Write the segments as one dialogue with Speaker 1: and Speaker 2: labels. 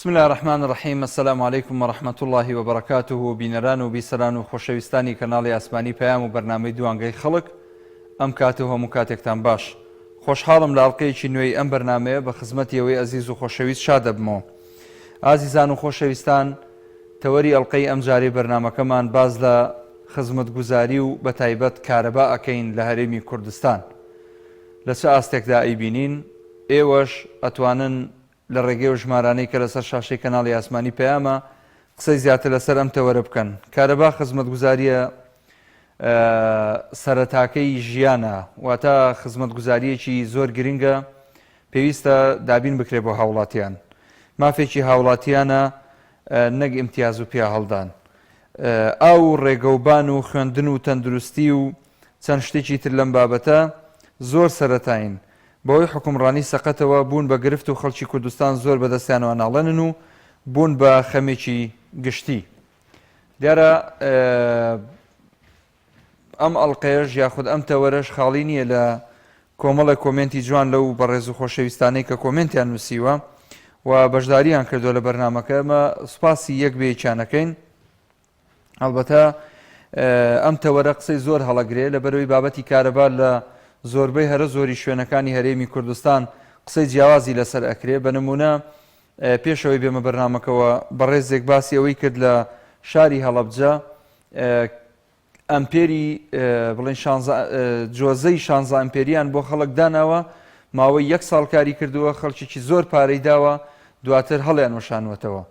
Speaker 1: بسم الله الرحمن الرحیم. السلام علیکم و رحمت الله و برکاته. بینەران و بیسەران و خۆشەویستانی کەناڵی ئاسمانی پەیام و بەرنامەی دوانگەی خەڵک، ئەم کاتە هەموو کاتێکتان باش. خۆشحاڵم لە ئەڵقەیەکی نوێی ئەم بەرنامەیە بە خزمەتی ئەوەی ئەزیز و خۆشەویست شاد دەبمەوە. ئازیزان و خۆشەویستان، تەوەری ئەڵقەی ئەم جارەی بەرنامەکەمان باز لە خزمەتگوزاری و بەتایبەت کارەبا ئەکەین لە هەرێمی کوردستان. لە چه ئاستێکدا ئەیبینین، ئێوەش ئەتوانن لە ڕێگەی و ژمارانەی کە لەسەر شاشەی کەناڵی ئاسمانی پەیامە قسەی زیاتر لەسەر ئەم تەوەرە بکەن. کارەبا خزمەتگوزاریە سەرەتاکەی ژیانە، واتە خزمەتگوزاریەکی زۆر گرنگە، پێویستە دابین بکرێت بۆ هاوڵاتیان. مافێکی هاوڵاتیانە، نەک ئیمتیاز و پیا هەڵدان. ئاو ڕێگەوبان و خوێندن و تەندروستی و چەند شتێکی تر لەم بابەتە زۆر سەرەتاین. بەوەی حکومڕانی سەقەتەوە بوون بە گرفت و خەڵکی کوردستان زۆر بەدەستیانەوە ناڵێنن و بوون بە خەمێکی گشتی. دیارە ئەم ئەڵقەیەش یاخود ئەم تەوەرەش خاڵی نییە لە کۆمەڵە کۆمنتی جوان لەو بەڕێز و خۆشەویستانەی کە کۆمنتیان نووسیوە و بەشداریان کردووە لە بەرنامەکە. ئەمە سوپاسی یەک بێچانەکەین. ئەلبەتە ئەم تەوەرە قسەی زۆر هەڵەگرێ لە بەرەوەی بابەتی کارەبا لە زۆربەی هەرە زۆری شوێنەکانی هەرێمی کوردستان قسەی جیاوازی لەسەر ئەکرێ. بە نمونە پێشەوەی بێمە بەرنامەکەەوە بەڕێزێک باسی ئەوەی کرد لە شاری هەڵەبجە ئەمپێری بڵێن جۆزەی 16 ئەمپێریان بۆ خەڵک داناوە، ماوەی 1 ساڵ کاری کردووە، خەڵکیی زۆر پارەی داوە، دواتر هەڵیان وەشانوەتەوە.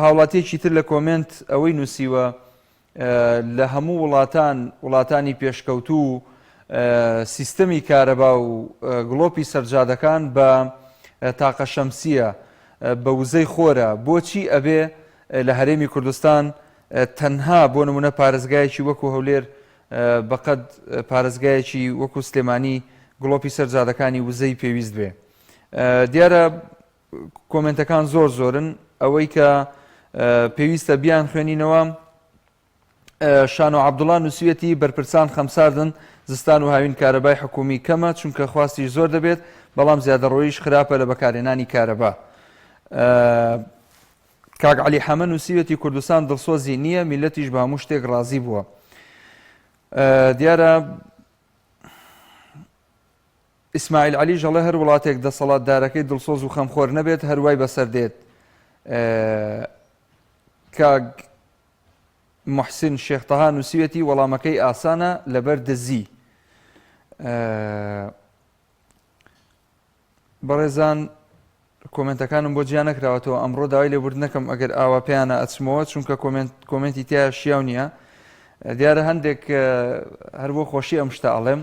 Speaker 1: هاوڵاتیەکی تر لە کۆمنت ئەوەی نووسیوە لە هەموو وڵاتانی پێشکەوتوو سیستەمی کارەبا و گڵۆپی سەرجادەکان بە تاقە شەمسیە، بە وزەی خۆرە. بۆچی ئەبێ لە هەرێمی کوردستان تەنها بۆ نمونە پارێزگایەکی وەکو هەولێر بەقەد پارێزگایەکی وەکو سلێمانی گڵۆپی سەرجادەکانی وزەی پێویست بێ؟ دیارە کۆمنتەکان زۆر زۆرن. ئەوەی کە پێویستە بیان خوێنینەوە، شان و عەبدوڵڵا نووسویەتی بەرپرسان خەمساردن زستان و هاوین کارەبای حکومی کەمە، چونکە خواستی زۆر دەبێت، بەڵام زیادەڕۆیش خراپە لە بەکارهێنانی کارەبا. کاک عەلی حەمە نووسویەتی کوردستان دڵسۆزی نییە، میلەتیش بە هەموو شتێک ڕازی بووە. دیارە ئیسماعیل عەلی ژەڵێ هەر وڵاتێک دەسەڵاتدارەکەی دڵسۆز و خەمخۆر نەبێت هەروای بەسەر دێت. کاک محسن شێختەها نووسویەتی وەڵامەکەی ئاسانە لەبەر دزی. بەڕێزان، کۆمنتەکانم بۆ جیا نەکراوەتەوە ئەمڕۆ داوای لێبورد نەکەم ئەگەر ئاوا پێیانە ئەچمەوە، چونکە کۆمنتی تیا شیاو نییە. دیارە هەندێک هەر بۆ خۆشی ئەم شتە ئەڵێم،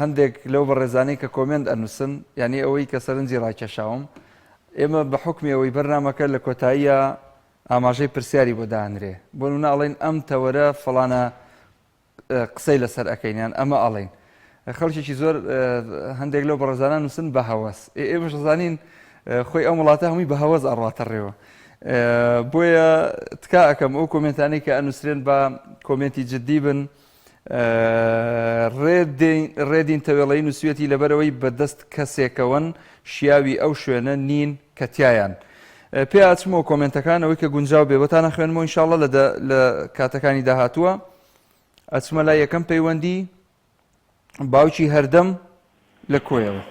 Speaker 1: هەندێک لەو بەڕێزانەی کە کۆمنت ئەنووسن، یعنی ئەوەی کە سەرنجی ڕاکێشاوم، ئێمە بە حکمی ئەوەی بەرنامەکە لە کۆتاییە ئاماژەی پرسیاری بۆ داهەنرێ، بۆ نمونە ئەڵێن ئەم تەوەرە فەڵانە قسەی لەسەر ئەکەینیان ئەمە ئەڵێن. خەڵکێکی زۆر هەندێک لەو بەڕێزانان نووسن بە هەوەس. ئێمەش دەزانین خۆی ئەم وڵاتە هەمووی بە هەوەس ئەڕاتە ڕێوە. بۆیە تکا ئەەکەم ئەو کۆمنتانەی کە ئەنووسرێن بە کۆمنتی جددی بن. ڕێدین تەوێڵەی نووسویەتی لەبەرەوەی بەدەست کەسێکەوەن شیاوی ئەو شوێنە نین کە تایان. پێ ئاچمەوە کۆمنتەکان ئەوەی کە گونجاو بێ بۆتانە خوێنمەوە ئینشاڵڵا لە کاتەکانی داهاتووە. ئەچمە لای یەکەم پەیوەندی باوکی هەردەم لە کۆیەوە.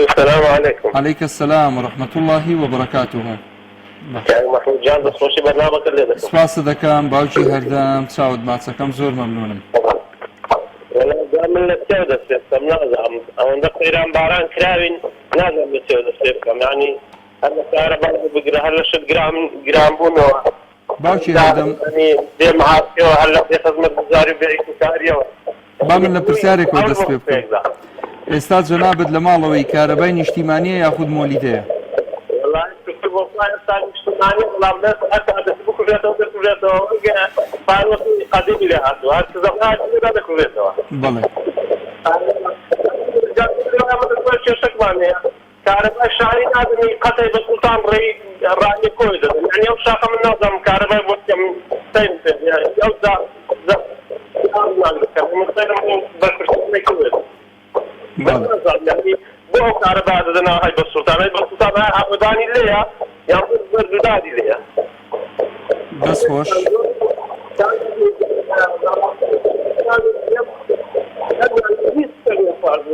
Speaker 2: السلام عليكم.
Speaker 1: عليك السلام ورحمة الله وبركاته.
Speaker 2: محمود جان دەستخۆشی بەرنامەکە لێ دەکەم.
Speaker 1: سپاس دەکەم باوکی هەردەم، چاوت ماچەکەم زۆر مەمنونم.
Speaker 2: من لە تێو دەستێتم نازانم ئەوەندە قەیران باران کراوین، نازانم لە تێو دەستێ بکەم، یعنی هەر لە کارەبا بگرە هەر لە شت گران بوونەوە.
Speaker 1: باوکی هەردەم
Speaker 2: دێمە هاتیەوە هەر لە قسەی خزمەتگوزاری و بێئیکتیکاریەوە.
Speaker 1: با من لە پرسیارێکەوە دەست پێ بکەم. ئێستا جەنابەت لە ماڵەوەی کارەبای نیشتیمانیە یاخود مۆلیدەیە؟
Speaker 2: بەڵام دەست بکوژێتەوە دەکوژێتەوە پارۆسی قەدیمی لێ هاتووە، هەر کزەقا دەکوژێتەوە.
Speaker 1: بەڵێ
Speaker 2: کێشەکمان هەیە، کارەبای شاری نادنی قەتەی بە سوڵتان ڕانی کۆی دەدەن، یعنی ئەو شاخە من نازانم کارەبای بۆ بکەم سەیم ئەو بەرپرسیارێکی بۆ او كهرباء دنا هاي بالسلطان عقداني ليها يعني بردادي ليها
Speaker 1: بس خوش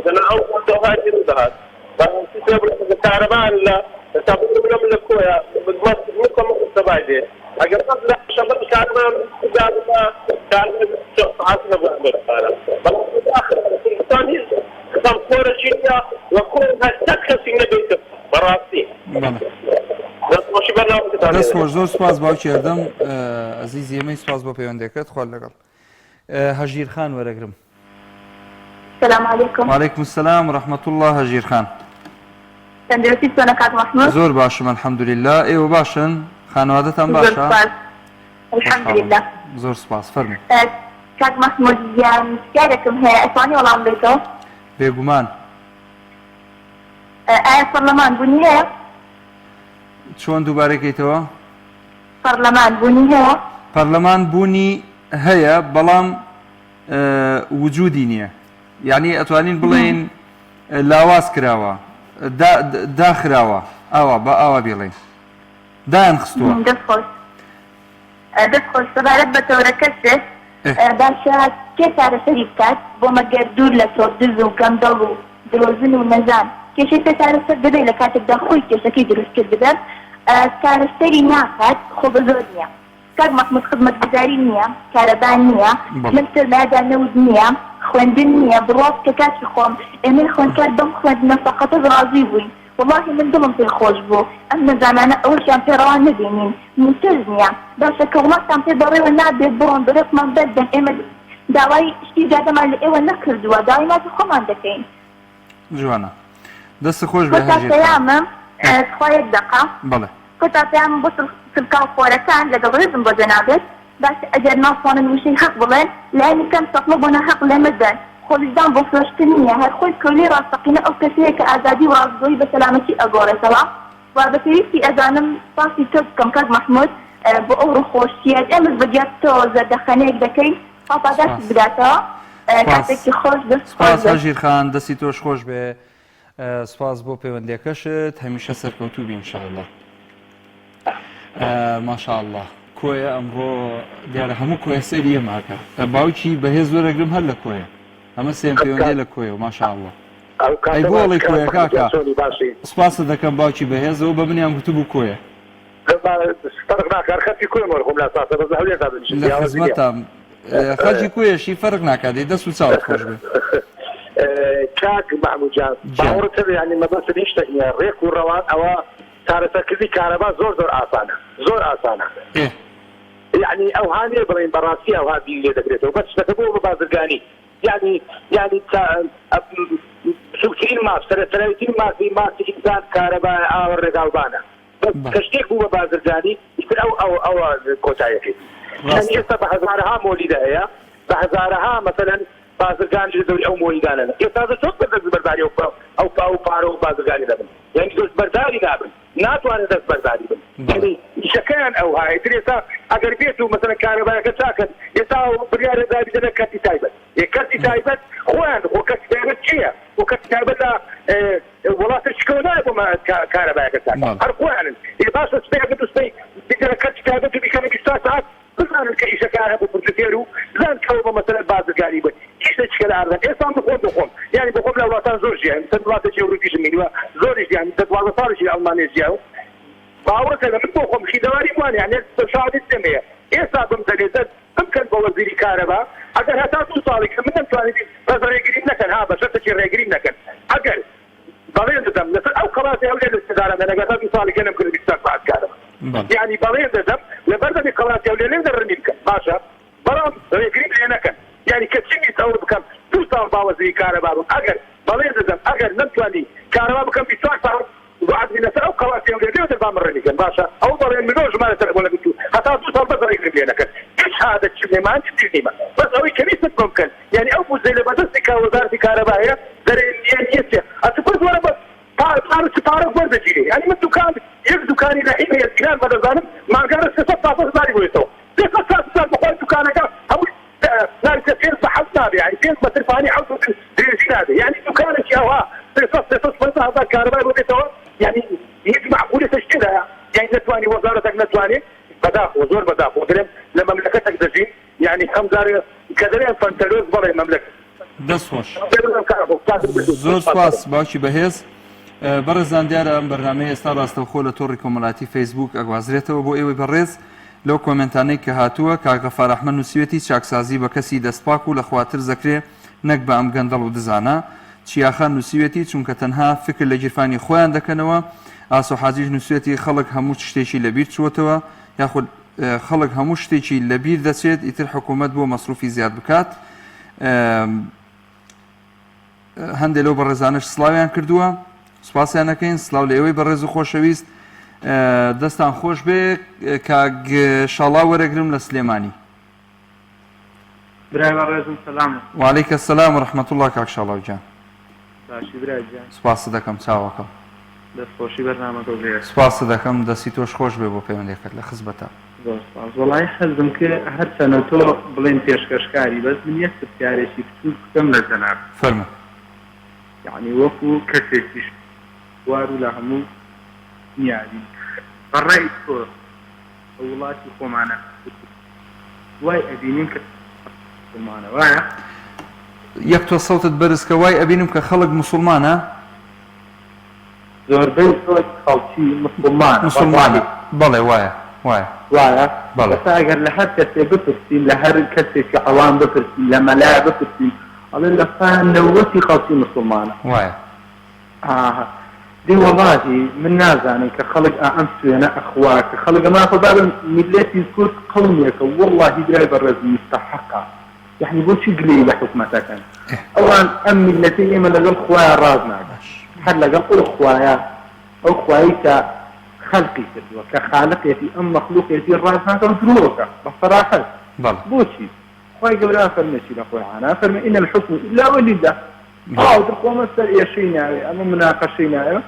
Speaker 2: دنا او كنت هاي دهات الكهرباء لا تقول من الكويا بالضبط منكم تبعدي اگر لا شغل الكهرباء كان عاصمه بالقاهره بل اخر ثاني كم كورشيا وكون هالتكسي نبيت براسي
Speaker 1: دەست خۆش زۆر سپاس باوکی ئەردەم ئەزیزی ئێمەی سپاس بۆ پەیوەندیەکەت خوا لەگەڵ هەژیر خان وەرەگرم.
Speaker 3: السلام عليكم.
Speaker 1: وعليكم السلام ورحمة الله هەژیر خان.
Speaker 3: تەندروستی چۆنە کاک مەحموود؟
Speaker 1: زۆر باشم الحەمدولله. ئێوە باشن؟ خانەوادەتان باشە؟
Speaker 3: الحەمدولله.
Speaker 1: زۆر سپاس فەرمووی.
Speaker 3: کاک مەحموود پرسیارێکم هەیە ئەتوانی وەڵام بدەیتەوە؟
Speaker 1: بێگومان.
Speaker 3: ئایا پەرلەمان بوونی هەیە؟
Speaker 1: چۆن دووبارەکەیتەوە؟
Speaker 3: پەرلەمان بوونی هەیە؟
Speaker 1: پەرلەمان بوونی هەیە بەڵام وجودی نییە. یعنی ئەتوانین بڵێین لاواز کراوە داخراوە ئاوا بە ئاوا بێڵێن دایان خستووە.
Speaker 3: دەستخۆش سەبارەت بە تەورەکەسێ باشە کێ چارەسەری بکات بۆ مەگەر دوور لە تۆ دز و گەندەڵ و درۆزن و نەزان کێشەی پێ چارەسەر دەبێت لە کاتێکدا خۆی کێشەکەی دروستکرد ببێت چارەسەری ناکات خۆ بە زۆر نییە. کاک مەحموود خزمەتگوزاری نییە، کارەبان نییە، من سەرمایەدا نەود نییە، خوێندن نییە، بڕاست کە کاتی خۆم ئێمەی خوێندکار بەم خوێندنە فەقەتە ڕازی بووین. والله من دڵم پێی خۆش بوو ئەم نەزانانە ئەوەشیان پێڕەوا نەبینین موتز نییە باشە کە وڵاتان پێ بەڕێوە نابێت بڕۆن بەرەکمان بەردەن ئێمە داوای شتی جادەمان لە ئێوە نەکردووە داوای ماتی خۆمان دەکەین.
Speaker 1: جوانە دەستی خۆش بێ هەژیر
Speaker 3: پێیامم خۆیەک دەقا
Speaker 1: بەڵێ
Speaker 3: کۆتا پێیامم بۆ سلکاو خۆرەکان لەگەڵ ڕێزم بۆ جەنابێت باشە ئەگەر ناتوانن وشەی حەق بڵێن لایەنی کەم سەقمە بۆ نەحەق لێمەدەن خۆشدان بۆ فرۆشتن نییە هەر خۆی کۆلی ڕاستەقینە ئەو کەسەیە کە ئازادی و ڕازگۆیی بە سەلامەتی ئەگۆڕێتەوە و بە پێویستی ئەزانم باسی تۆ بکەم کاک مەحموود بۆ ئەو ڕووخۆشیە ئێمەش بەجیات تۆ زەردەخەنەیەک دەکەین پاپاداست بداتەوە کاتێکی خۆش
Speaker 1: سپاس هەژیر خان دەستی تۆش خۆش بێ سپاس بۆ پەیوەندیەکەشت هەمیشە سەرکەوتوو بی ئینشاءالله. ماشاءالله کۆیە ئەمڕۆ دیارە هەموو کۆیە سەریە ماکە باوکی بەهێز وەرەگرم هەر لە کۆیە ئەمە سێم پەیوەندی لە کۆیەوە ماشاءالله. ئەی بۆ ئەڵێ کۆیە کاکە سپاسە دەکەم باوکی بەهێزەوە بە منیان گوتبوو کۆیە لە خزمەتم خەرجی کۆیەشی فەرق ناکات دەست و چاوت خۆش بێ.
Speaker 4: کاک محموود جان باوەڕتە بێ یعنی مەبەست نیشتە نییە ڕێک و ڕەوان ئەوە چارەسەرکردی کارەبا زۆر ئاسانە زۆر ئاسانە یعنی ئەو هاانێ بڵێن بەڕاستی ئەوها بیر لێ دەکرێتەوە بە شتەکە بۆ بە بازرگانی یعنی سوکترین ماس سەرەتاییترین ماسی ئینسان کارەبا ئاوە ڕێگاڵبانە کە شتێک بوو بە بازرگانی ئیتر ئەوە کۆتایەکەی یعنی ئێستا بە هەزارەها مۆلیدا هەیە بە هەزارەها مەسەلەن بازرگان لە دەوری ئەو مۆلیدانە ئێستا چۆن دەست بەرداری ئەو پارە و بازرگانی دەبن یعنی دەست بەرداری نابن ناتوانێت دەست بەرداری بن یعنی ئیشەکەیان ئەو هەیە ئیتر ئێستا ئەگەر بێت و مەسەلەن کارەبایەکە چاکەن ئێستا بڕیارە دابی دەنە کەرتی تایبەت کەرتی تایبەت خۆیان بۆ کەرتی تایبەت چییە بۆ کەرتی تایبەت لە وڵاتە چکەوە نایە بۆ کارەبایەکە چاکە هەر خۆیانن باشە سپێکە دوستەی دیگەرە کەرتی تایبەت و بیکەنە 20 ساعت بزانن کە ئیشەکانە بۆ پرسیتێر و زان کەوە بە مەسەلەن بازرگانی بن ئیشە چکەلە ئاردن ئێستا بخۆم یعنی بخۆم لە وڵاتان زۆر ژیان سەد وڵاتێکی ئەوروپیش میلیوە زۆری ژیان سەد 12 ساڵێکی ئەڵمانیا ژیاوە باوەڕەکە لە من بۆ خۆم خیدەواری وانە یعنی شادت دەمەیە ئێستا بمدەنێت بمکەن بە وەزیری کارەبا ئەگەر هەتا 2 ساڵێک من نەمتوانێت بەس ڕێگریم نەکەن ها بە شەرتێکی ڕێگریم نەکەن ئەگەر بەڵێن دەدەم لەسەر ئەو قەڵاتی هەولێ لە سدارانە نەگەر تا 2 ساڵێکە نەمکرد 20 ساعت کارەبا یعنی بەڵێن دەدەم لەبەر دەبێ قەڵاتی هەولێ لێ دەڕنی بکەن باشە بەڵام ڕێگریم لێ نەکەن یعنی کە چی ئەوە بکەم 2 ساڵ باوەزیری کارەبا بم ئەگەر بەڵێن دەدەم ئەگەر نەمتوانی کارەبا بکەم 24 ساڵ وعدني لسه أو قواسي أولي ليه تبع مرة نيجان باشا أو ضرر منوج ما نتربونا بتو حتى توصل بس رأيك لينا كان إيش هذا الشيء ما أنت تجيبه بس أوي كنيسة ممكن يعني أو زي اللي بدرس كوزارة كهربائية دري يعني يسيا أتفرض ولا بس تعرف برد جيني يعني من دكان يبدو كان إذا حين يسكان بدل ظالم ما قال استطاع بس داري بيتو ليش أساس بقول دكانك أو نار كثير بحثنا يعني كيف ما ترفعني عوض هذا يعني دكانك يا وا تصف هذا كهرباء بوتيتوا يعني هيك معقوله تشكيلها يعني نتواني وزارتك نتواني بداخ وزور بداخ وقلم لما مملكتك دجين يعني خمزاري كذلك فانتلوز برا المملكه
Speaker 1: دەستخۆش زۆر سپاس باوکی بەهێز بەڕێزان دیارە ئەم بەرنامەیە ئێستا ڕاستەوخۆ لە تۆڕی کۆمەڵاتی فەیسبوک ئەگوازرێتەوە بۆ ئێوەی بەڕێز لەو کۆمنتانەی کە هاتووە کاک غەفار ئەحمەد نووسیوێتی چاکسازی بە کەسی دەستپاک و لەخواتر زەکرێ نەک بە ئەم گەندەڵ و دزانە چیاخان نووسیوێتی چونکە تەنها فکر لە گیرفانی خۆیان دەکەنەوە ئاسۆ حاجیش نووسێتی خەڵک هەموو شتێکی لەبیر چوەتەوە یاخود خەڵک هەموو شتێکی لەبیر دەچێت ئیتر حکوومەت بۆ مەسروفی زیاد بکات هەندێک لەو بەڕێزانش سڵاویان کردووە سوپاسیان نەکەین سڵاو لە ئێوەی بەڕێز و خۆشەویست دەستان خۆش بێ کاک شاڵا وەرەگرم لە سلێمانی
Speaker 5: برای بەڕێزم سەلام
Speaker 1: وعەلەیکە سەلام و ڕەحمەتوڵڵا کاک شاڵاو گیان
Speaker 5: باشی برای گیان
Speaker 1: سوپاس دەکەم چاوەکەم
Speaker 5: دەستخۆشی بەرنامەکە بێت
Speaker 1: سوپاس دەکەم دەستی تۆش خۆش بێ بۆ پەیوەندێکت لە خزمەتە
Speaker 5: وڵای حەزم کرد هەر چەنە تۆ بڵێن پێشکەشکاری بەس من یەک پرسیارێکی کچوو بکەم لە جەناب
Speaker 1: فەرموو
Speaker 5: یعنی وەکو کەسێکیش وار و لە هەموو نیاری بەڕای تۆ وڵاتی خۆمانە وای ئەبینین کە مسلمانە وایە
Speaker 1: یەک تۆ سەوتت بەرز کە وای ئەبینم کە خەڵک موسڵمانە
Speaker 5: زۆربەی تۆ خەڵکی
Speaker 1: مسلمانە بەڵێ وایە وایە
Speaker 5: بەڵێ ئەگەر لە هەر کەسێ بپرسین لە هەر کەسێکی عەوام بپرسین لە مەلای بپرسین ئەڵێن لە نەوەتی خەڵکی مسلمانە
Speaker 1: وایە
Speaker 5: دی وەڵاهی من نازانم کە خەڵک ئەم سوێنە ئەخوا کە خەڵک ئەما خۆبارم میلەتی کورد قەومێکە وەڵاهی برای بەڕێز مستەحەقە یعنی بۆچی گلەی لە حکومەتەکەن ئەوان ئەم میلەتی ئێمە لەگەڵ خوایە ڕاز ناکەن هەر لەگەڵ ئەو خوایە ئەو خوایی کە خەلقی کردووە کە خالقێتی ئەم مەخلوقێتی ڕاز ناکەن درۆکە بە سەراحەت بۆچی خی گەورە فەرمێکی لە خۆیانە فەرمێ ئین الحکم إلا ولله ئاوتر خۆمە سەر ئێشەی ناوێ ئەمە مناقەشەی ناوێ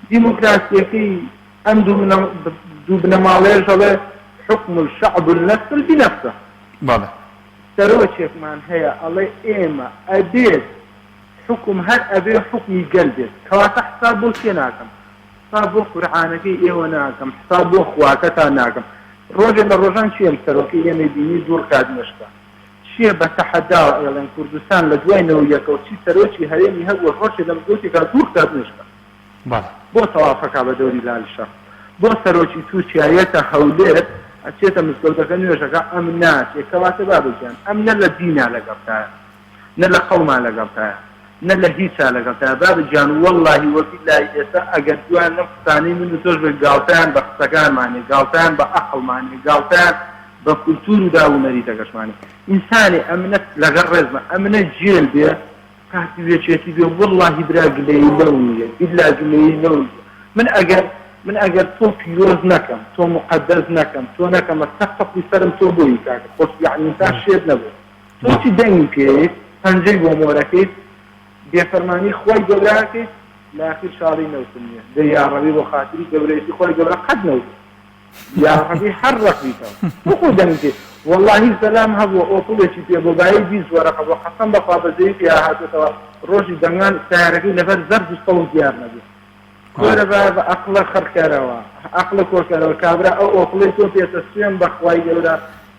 Speaker 5: دیموکراسیەکەی ئەم دوو بنەماڵێژ دەڵێ حکم الشعب النفس بنفسه
Speaker 1: بەڵێ
Speaker 5: سەرۆکێکمان هەیە ئەڵێ ئێمە ئەبێت حکم هەر ئەبێ حکمی گەل بێت کەواتە حساب بۆ کێ ناکەم حساب بۆ قورعانەکەی ئێوە ناکەم حساب بۆ خواکەتان ناکەم ڕۆژێ لە ڕۆژان چیم سەرۆکی ئێمە بینی دوور کات نشکە چییە بە تەحەدا ئێڵێن کوردستان لە دوای نەوەیەکەوە چی سەرۆکی هەرێمی هەبووە ڕۆژێ لە مزگەوتێکا دوور کات نشکە بۆ تەوافەکە بە دەوری لالشە بۆ سەرۆکی تورکیایەتە هەولێر ئەچێتە مزگەوتەکە نوێژەکە ئەم ناچێت کەواتە بابجیان ئەم نە لە دینا لەگەڵتایە نە لە قەوما لەگەڵتایە نە لە هیچا لەگەڵتایە بابجیان وەڵڵاهی وەبیللای ئێستا ئەگەر دوان لەم قسانەی من و تۆش بە گاڵتەیان بە قسەکانمانێ گاڵتەیان بە عەقڵمانێ گاڵتەیان بە کولتور و داونەری دەگەشمانێ ئینسانی ئەمنە لەگەڵ ڕێزمە ئەمنە جێل بێ کاتی بێچێتی بێ وەڵڵاهی برا گلەیی لەو نییە بیللا گلەیی لەو من ئەگەر تۆ پیرۆز نەکەم تۆ مقدەس نەکەم تۆ نەکەمە سەقفی سەرم تۆ بۆی کاکە خۆش یعنی تا شێت نەبوو تۆچی دەنگی پێیت پەنجەی بۆ مۆرەکەیت بێفەرمانی خۆی گەوراکەیت لاخیر شاڵی نەوتم نییە دە یاڕەوی بۆ خاتری گەورەیەتی خۆی گەورە قەت نەوت یاڕەوی هەر ڕەقیتەوە بۆ دەنگێت واللهی سەلام هەبووە ئۆپڵێکی پێ بۆ بای 20 وەرەقە بۆ قەسەم بەخوا بەزەی پێ هاتێتەوە ڕۆژی دەنگان سیارەکەی لەبەر زەرد و سەوز دیار نەبێت کۆرە بە عەقڵە خەرکەرەوە عەقڵە کۆکەرەوە کابرا ئەو ئۆپڵەی تۆ پێتە سوێن بەخوای گەورە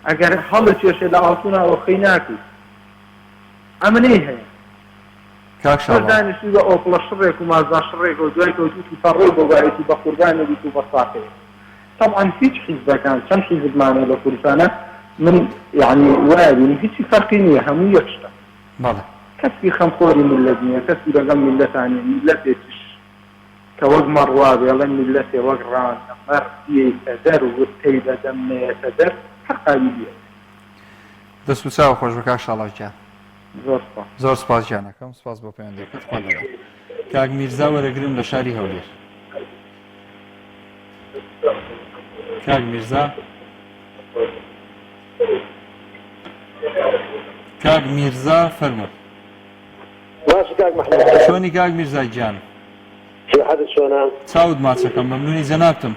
Speaker 5: ئەگەر هەڵە کێشێ لە ئاسووناوە خەی ناکەیت ئەمنەی هەیە دانیشتی بە ئۆپڵە شڕێک و مازدا شڕێک و دوای کەوتوتی فەڕۆی بۆ بایەتی بە قوربان نەبیت و بە ساقەیە طبعا هیچ حیزبەکان چەند حیزبمانە لە کوردستانە من يعني وابن هیچی فەرقی نییە هەموو یەک شتە کەسی خەمخۆری ملت نییە کەسی لەگەڵ ملەتانی ملەتێکیش کە وەک مەڕوا بێڵێن ملەتێ وەک ڕانە مەڕیەیتە دەر و وتەی بەدەمنێتە دەر حەقاوی بیە
Speaker 1: دەست و چاوە خۆش بە کاک شاڵاو گیان
Speaker 5: زۆر
Speaker 1: سپاس گیانەکەم سپاس بۆ پەیوەندیەکەت خوا لەگەڵ کاک میرزا وەرەگرم لە شاری هەولێر کاک میرزا کاک میرزا فەرموو
Speaker 2: باشی کاک محمد
Speaker 1: چۆنی کاک میرزا گیان
Speaker 2: حەزت چۆنە
Speaker 1: چاوت ماچەکەم مەمنونی جەنابتم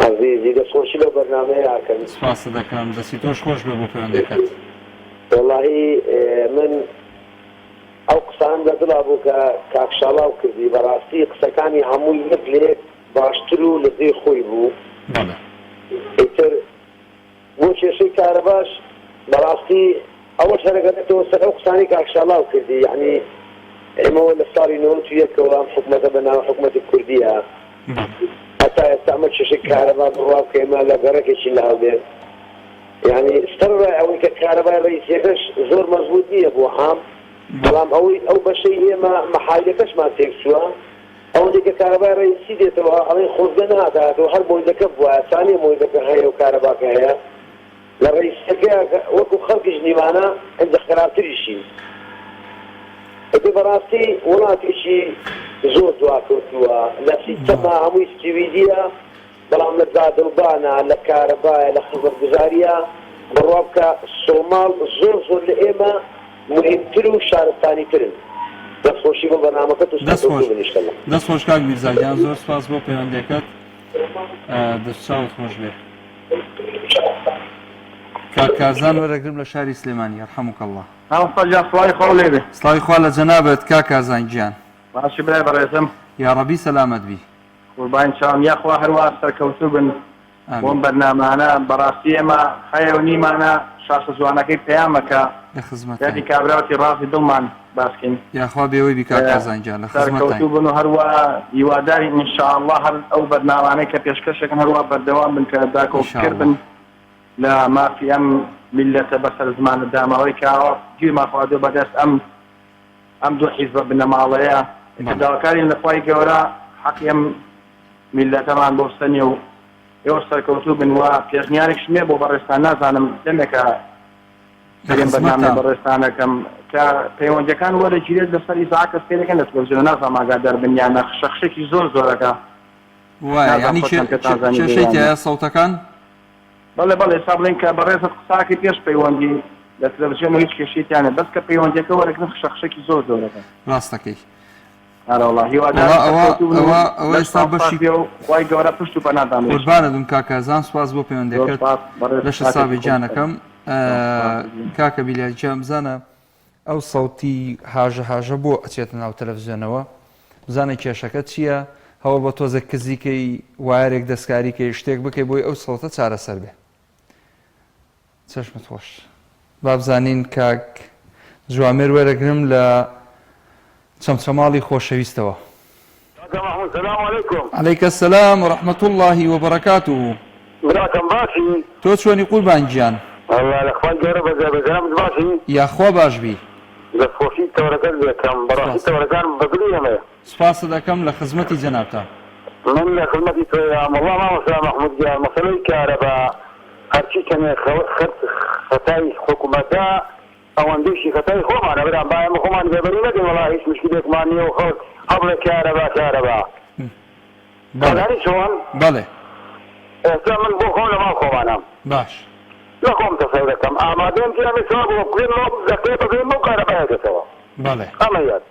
Speaker 2: عەزیزی دەستخۆشی لەو بەرنامەیە ئاکەن
Speaker 1: سپاس دەکەم دەستی تۆش خۆش بێ بۆ پەیوەندیەکەت
Speaker 2: واللهی من
Speaker 4: ئەو قسان لە دڵا بوو کە کاکشاڵاو کردی بەڕاستی قسەکانی هەمووی یەک لێک باشتر و لە دێ خۆی بوو ئیتر بۆ کێشەی کارەباش بەڕاستی ئەوە شەرەکەێتەوە سەر ئەو قسانی کاکشاڵاو کردی یعنی ئێمەوە لە ساڵی 91ەوە ئەم حکومەتە بەناو حکومەتی کوردیە هەتا ئێستا ئەمە کێشەی کارەبا بڕوا بکە ئێمە لە گەڕەکێکی لە هەڵدێت یعنی ستەڕ ئەوەی کە کارەبای ڕئیسیەکەش زۆر مەزبوط نییە بۆ هەم بەڵام ئەو بەشەی ئێمە مەحالیەکەشمان تێک چووە ئەوەی کە کارەبای ڕئیسی دێتەوە ئەڵێ خۆزگە نهاتەوە هەر مۆیدەکە بووە ئاسانی مۆیدەکە هەیە و کارەباکە هەیە لە ڕئیسەکە وەکو خەڵکیش نیوانە هەندێک خراپتریشی ئەدی بەڕاستی وڵاتێکی زۆر دواکەوتووە لە سیستەما هەمووی سیویدیە بەڵام لە دادڵبانە لە کارەبایە لە خزمەتگوزاریە بڕوا بکە سۆماڵ زۆر زۆر لە ئێمە مهمتر و شارستانیترن دەستخۆشی بۆ بەرنامەکەت و
Speaker 1: دەستخۆش کاک میرزاگیان زۆر سپاس بۆ پەیوەندەکەت دەستچاوت خۆش بێ کاکازان وەرەگرم لە شاری سلێمانی یارحەموک ئەڵڵا
Speaker 5: سڵای خۆ لێ بێ
Speaker 1: سڵاوی خوا لە جەنابەت کاکازان گیان
Speaker 5: باشی برای بەڕێزم
Speaker 1: یا ڕەبی سەلامەت بی
Speaker 5: قوربان چاوم یاخوا هەروە سەرکەوتوو بن بۆم بەرنامانە بەڕاستی ئێمە خەیە و نیمانە شاسە جوانەکەی پەیامەکە
Speaker 1: لە خزمەت
Speaker 5: یادی کابراوەتی ڕاستی دڵمان باسکەین
Speaker 1: یاخوا بێەوەی بی کاکازان گیان لە خزمەتتان
Speaker 5: سەرکەوتوو بن و هەروە هیواداری ئینشاءالله هەر ئەو بەرنامانەی کە پێشکەشێکن هەروە بەردەوام بن کە داکۆکرد بن لە مافی ئەم میلەتە بەسەر زمانە داماوەی کاوە گیرمان خواردووە بەدەست ئەم دوو حیزبە بنەماڵەیە کە داواکارین لە خوای گەورە حەقی ئەم میلەتەمان بۆ سەنی و ئێوە سەرکەوتوو بن وە پێشنیارێک شمێ بۆ بەڕێستان نازانم دەمێکە دەرێن بەرنامە بەڕێستانەکەم کە پەیوەندەکان وەرە گیرێت لەسەر ئیزاع کەس پێ دەکەن لە تەلەڤیزیۆن نازانم ئاگادار بن یانە شەخشێکی زۆر زۆرەکە
Speaker 1: وایە یعنی کێشەی تایە سەوتەکان
Speaker 5: بەڵێ حساب بڵێن کە بەڕێزت قساکی پێش پەیوەندی لە تەلەڤیزیۆن هیچ کێشێتیانە بەس کە پەیوەندیەکە وەرەگرن شەخشێکی زۆر زۆرەکە
Speaker 1: ڕاستەکەی
Speaker 5: ئەوە ئێستا بەشی خی گەورە پشت و پەنادان
Speaker 1: قوربانە دوم کاکازان سواز بۆ پەیوەندەکەت لە شەسابی جانەکەم کاکە بیلیاجیان بزانە ئەو سەوتی هاژە بۆ ئەچێتە ناو تەلەڤیزیۆنەوە بزانە کێشەکە چییە هەوە بە تۆزە کزیکەی وایرێک دەستکاریکەی شتێک بکەی بۆی ئەو سەوتە چارەسەر بێ چەشمت خۆش با بزانین کاک جوامێر وەرەگرم لە چەمچەماڵی خۆشەویستەوە عەلەیکە السەلام وەڕەحمەت الله وبەرەکاتوه
Speaker 4: براکەم باشی
Speaker 1: تۆ چۆنی قوربان گیان
Speaker 4: لەخوای گەورە بەجێبەجێرەمت باشی
Speaker 1: یاخوا باش بی
Speaker 4: دەستخۆشی تەورەکەت دەکەم بەڕاستی تەورەکان بەگری ئەمەیە
Speaker 1: سپاسە دەکەم لە خزمەتی جەنابتان
Speaker 4: من لە خزمەتی تۆیە مەڵا مامۆستا مەحموود گیان مەسەلەی کارەبا هەرچی کەمێ خەتای حکوومەتە ئەوەندەیشی خەتای خۆمانە بەرام با ئێمە خۆمان بێبەری نەکەین وەڵا هیچ مشکلێکمان نییە و خەڵک هەبڵێ کارەبا کارەبا چۆن
Speaker 1: بەڵێ
Speaker 4: ئێستا من بۆ خۆم لە ماڵ خۆمانم
Speaker 1: باش
Speaker 4: لە خۆم تەسەر دەکەم ئامادەم پیاێسا بۆ بکرێن دەکرێ بگرێن و کارەبایە دەکەوە
Speaker 1: بەڵێ
Speaker 4: ئەمە یاد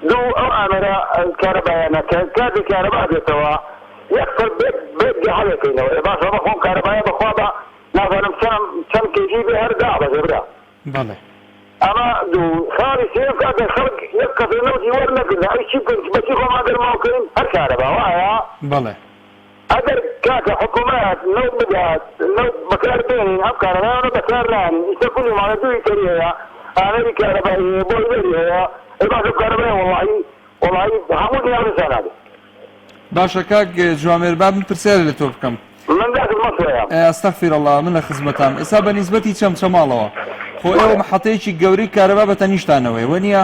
Speaker 4: دوو ئەو ئامەرە کارەبایانە کاتی کارەبا دێتەوە یەکسەر بێت هەڵێکەینەوە باش ئەمە خۆم کارەبایە بەخوا بە نازانم چەند کێژی بێ هەردا بەزێبرا
Speaker 1: بەڵێ
Speaker 4: ئەمە دوو خاڵی سێم کاتە خەڵک یەک کەسەی نەوتی وەرنەگرن ئەی چی بکەین بەچی خۆم ئەگەرماوکەین هەر کارەبا وایە
Speaker 1: بەڵێ
Speaker 4: ئەگەر کاکە حکوومەت نەوت بدات نەوت بەکار بێنین ئەم کارەبایانە بەکار نانین ئیستا کولی ماڵە دووی تەری هەیە ئامێری کارەبایی هەیە بۆی بەری هەیە ئەی باشە کارەبایە وەڵاهی هەموو دنیا بزانادێ
Speaker 1: باشە کاک جوامێر با من پرسیارە لە تۆ بکەم
Speaker 4: من داخل مەسوەیە
Speaker 1: ئەستەغفیر الله من لە خزمەتام ئێستا بە نیسبەتی چەمچەماڵەوە خۆ ئێوە محەتەیەکی گەورەی کارەبا بە تەنیشتانەوەی وە نییە